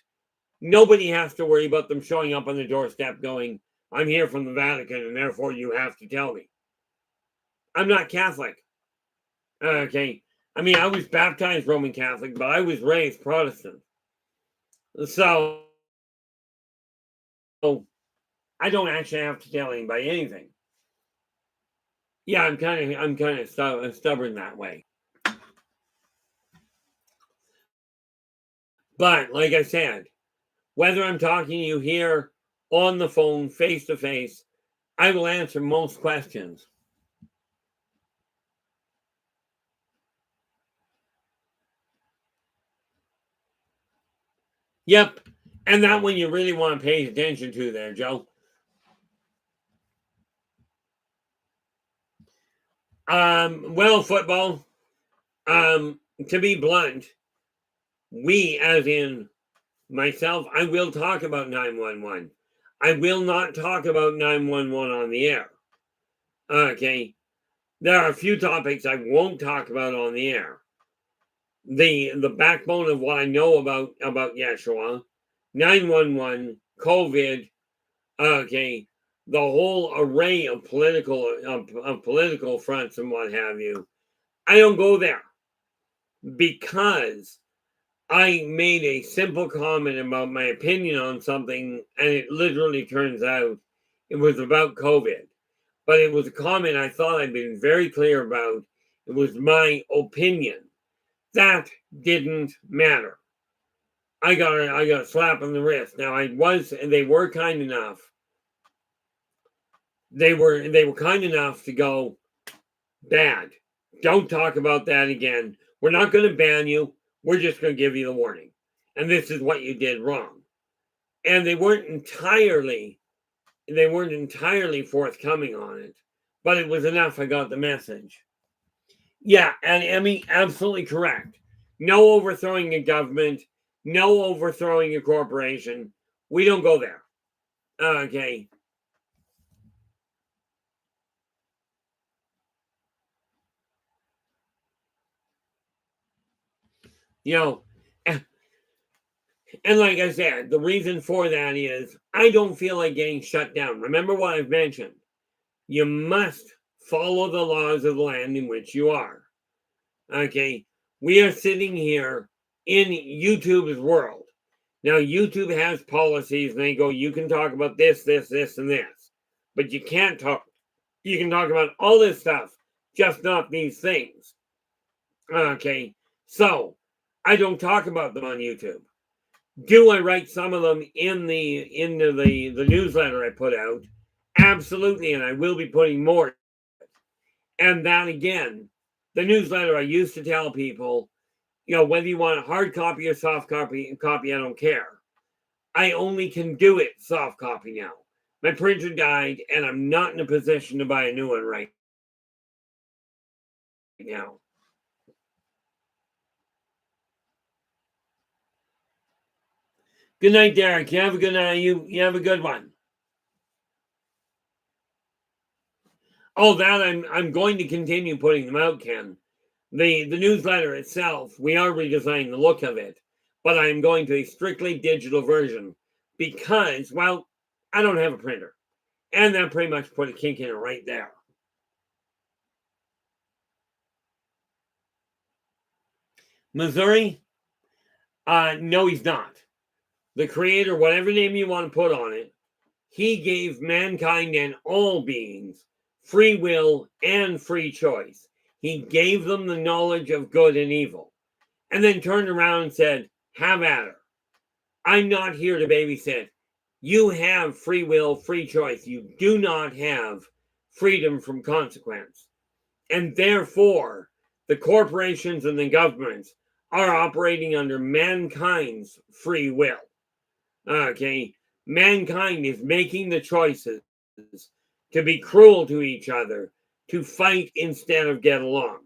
nobody has to worry about them showing up on the doorstep going, I'm here from the Vatican and therefore you have to tell me. I'm not Catholic. Okay. I mean, I was baptized Roman Catholic, but I was raised Protestant. So I don't actually have to tell anybody anything. Yeah, I'm kind of stubborn that way. But like I said, whether I'm talking to you here on the phone, face to face, I will answer most questions. Yep. And that one you really want to pay attention to there, Joe. Well, football, to be blunt, we, as in myself, I will talk about 911. I will not talk about 911 on the air. Okay. There are a few topics I won't talk about on the air. The backbone of what I know about Yeshua, 911, COVID, okay, the whole array of political fronts and what have you. I don't go there because I made a simple comment about my opinion on something, and it literally turns out it was about COVID. But it was a comment I thought I'd been very clear about. It was my opinion. That didn't matter. I got a slap on the wrist. Now they were kind enough. They were kind enough to go, bad. Don't talk about that again. We're not going to ban you. We're just going to give you the warning. And this is what you did wrong. And they weren't entirely forthcoming on it, but it was enough. I got the message. Yeah, and Emmy, absolutely correct. No overthrowing a government, no overthrowing a corporation. We don't go there. Okay. And like I said, the reason for that is I don't feel like getting shut down. Remember what I've mentioned. You must follow the laws of the land in which you are. Okay. We are sitting here in YouTube's world. Now, YouTube has policies and they go, you can talk about this, this, this, and this. but you can't talk. You can talk about all this stuff, just not these things. Okay, so I don't talk about them on YouTube. Do I write some of them into the newsletter I put out? Absolutely, and I will be putting more. And that again, the newsletter I used to tell people, whether you want a hard copy or soft copy, I don't care. I only can do it soft copy now. My printer died, and I'm not in a position to buy a new one right now. Good night, Derek. You have a good night. You have a good one. Oh, that I'm going to continue putting them out, Ken. The newsletter itself, we are redesigning the look of it, but I'm going to a strictly digital version because, well, I don't have a printer. And that pretty much put a kink in it right there. Missouri? No, he's not. The creator, whatever name you want to put on it, he gave mankind and all beings free will and free choice. He gave them the knowledge of good and evil, and then turned around and said, have at her. I'm not here to babysit. You have free will, free choice. You do not have freedom from consequence. And therefore, the corporations and the governments are operating under mankind's free will. Okay, mankind is making the choices to be cruel to each other, to fight instead of get along.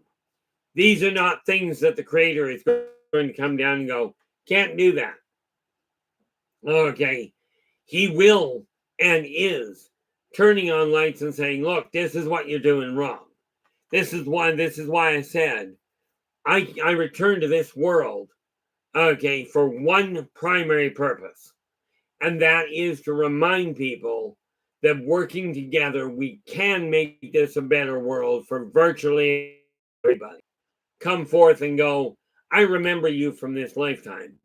These are not things that the creator is going to come down and go, can't do that. Okay, he will and is turning on lights and saying, look, this is what you're doing wrong. This is why I said I returned to this world, okay, for one primary purpose. And that is to remind people that working together, we can make this a better world for virtually everybody. Come forth and go, I remember you from this lifetime.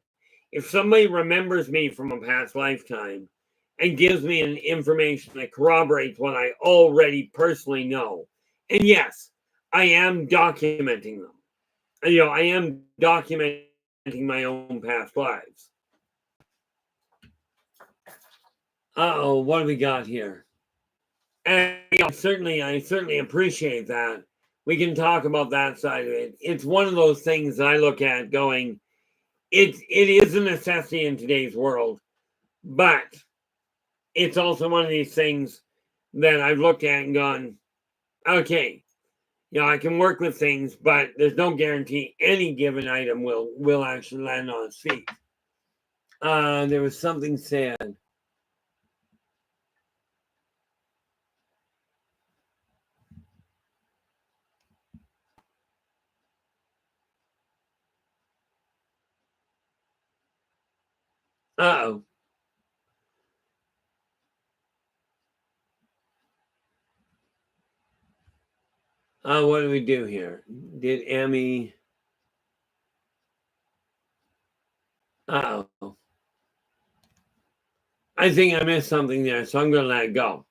If somebody remembers me from a past lifetime and gives me an information that corroborates what I already personally know, and yes, I am documenting them. I am documenting my own past lives. Uh-oh, what do we got here? And I certainly appreciate that. We can talk about that side of it. It's one of those things that I look at going, it is a necessity in today's world, but it's also one of these things that I've looked at and gone, okay, I can work with things, but there's no guarantee any given item will actually land on its feet. There was something said. Uh-oh. What do we do here? Did Emmy... Uh-oh. I think I missed something there, so I'm going to let it go.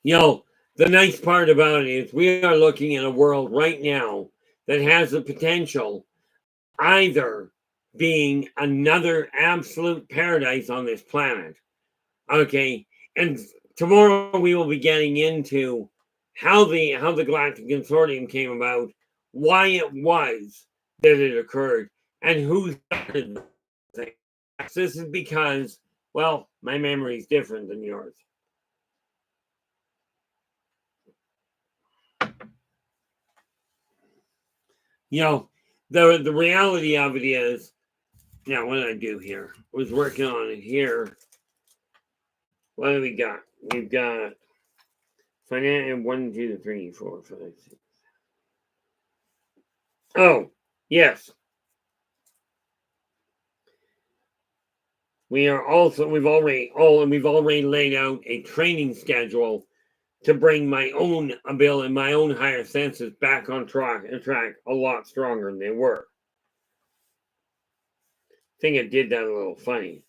The nice part about it is we are looking at a world right now that has the potential either being another absolute paradise on this planet. Okay, and tomorrow we will be getting into how the Galactic Consortium came about, why it was that it occurred, and who started the thing. This is because, well, my memory is different than yours. The reality of it is, now what did I do here? I was working on it here. What do we got? We've got financial 1, 2, 3, 4, 5, 6. Oh, yes. We've already laid out a training schedule to bring my own ability, my own higher senses back on track a lot stronger than they were. I think I did that a little funny.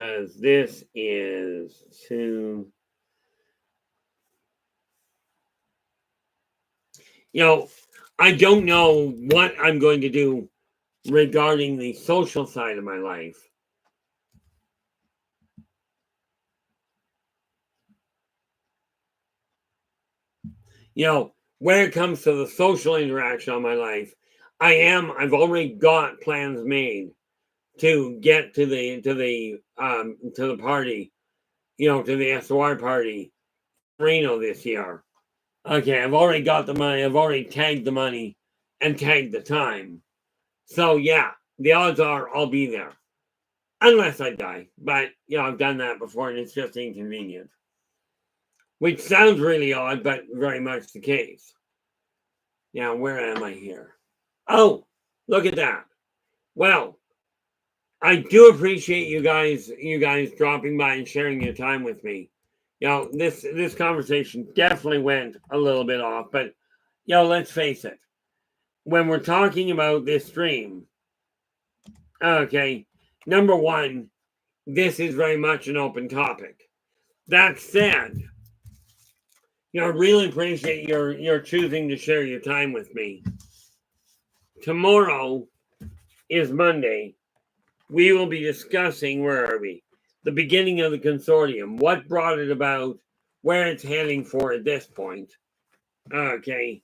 As this is to, I don't know what I'm going to do regarding the social side of my life. When it comes to the social interaction of my life, I've already got plans made to get to the party, to the SOR party, Reno this year. Okay, I've already got the money. I've already tagged the money and tagged the time. So yeah, the odds are I'll be there. Unless I die. But I've done that before and it's just inconvenient. Which sounds really odd, but very much the case. Now, where am I here? Oh, look at that. Well, I do appreciate you guys dropping by and sharing your time with me. This conversation definitely went a little bit off, but let's face it. When we're talking about this stream, okay, number one, this is very much an open topic. That said, I really appreciate your choosing to share your time with me. Tomorrow is Monday. We will be discussing, where are we? The beginning of the consortium, what brought it about, where it's heading for at this point. Okay.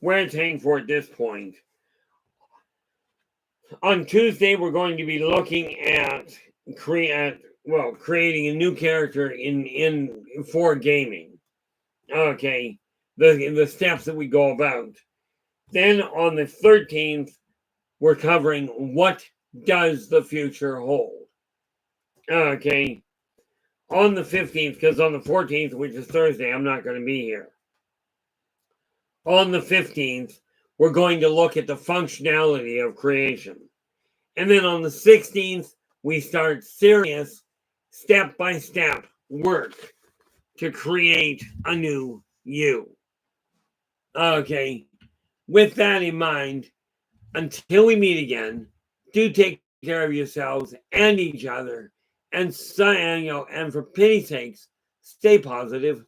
Where it's heading for at this point. On Tuesday, we're going to be looking at creating a new character for gaming. Okay. The steps that we go about. Then on the 13th, we're covering what does the future hold. Okay. On the 15th, because on the 14th, which is Thursday, I'm not going to be here. On the 15th, we're going to look at the functionality of creation. And then on the 16th, we start serious step-by-step work to create a new you. Okay. With that in mind, until we meet again, do take care of yourselves and each other. And for pity's sakes, stay positive.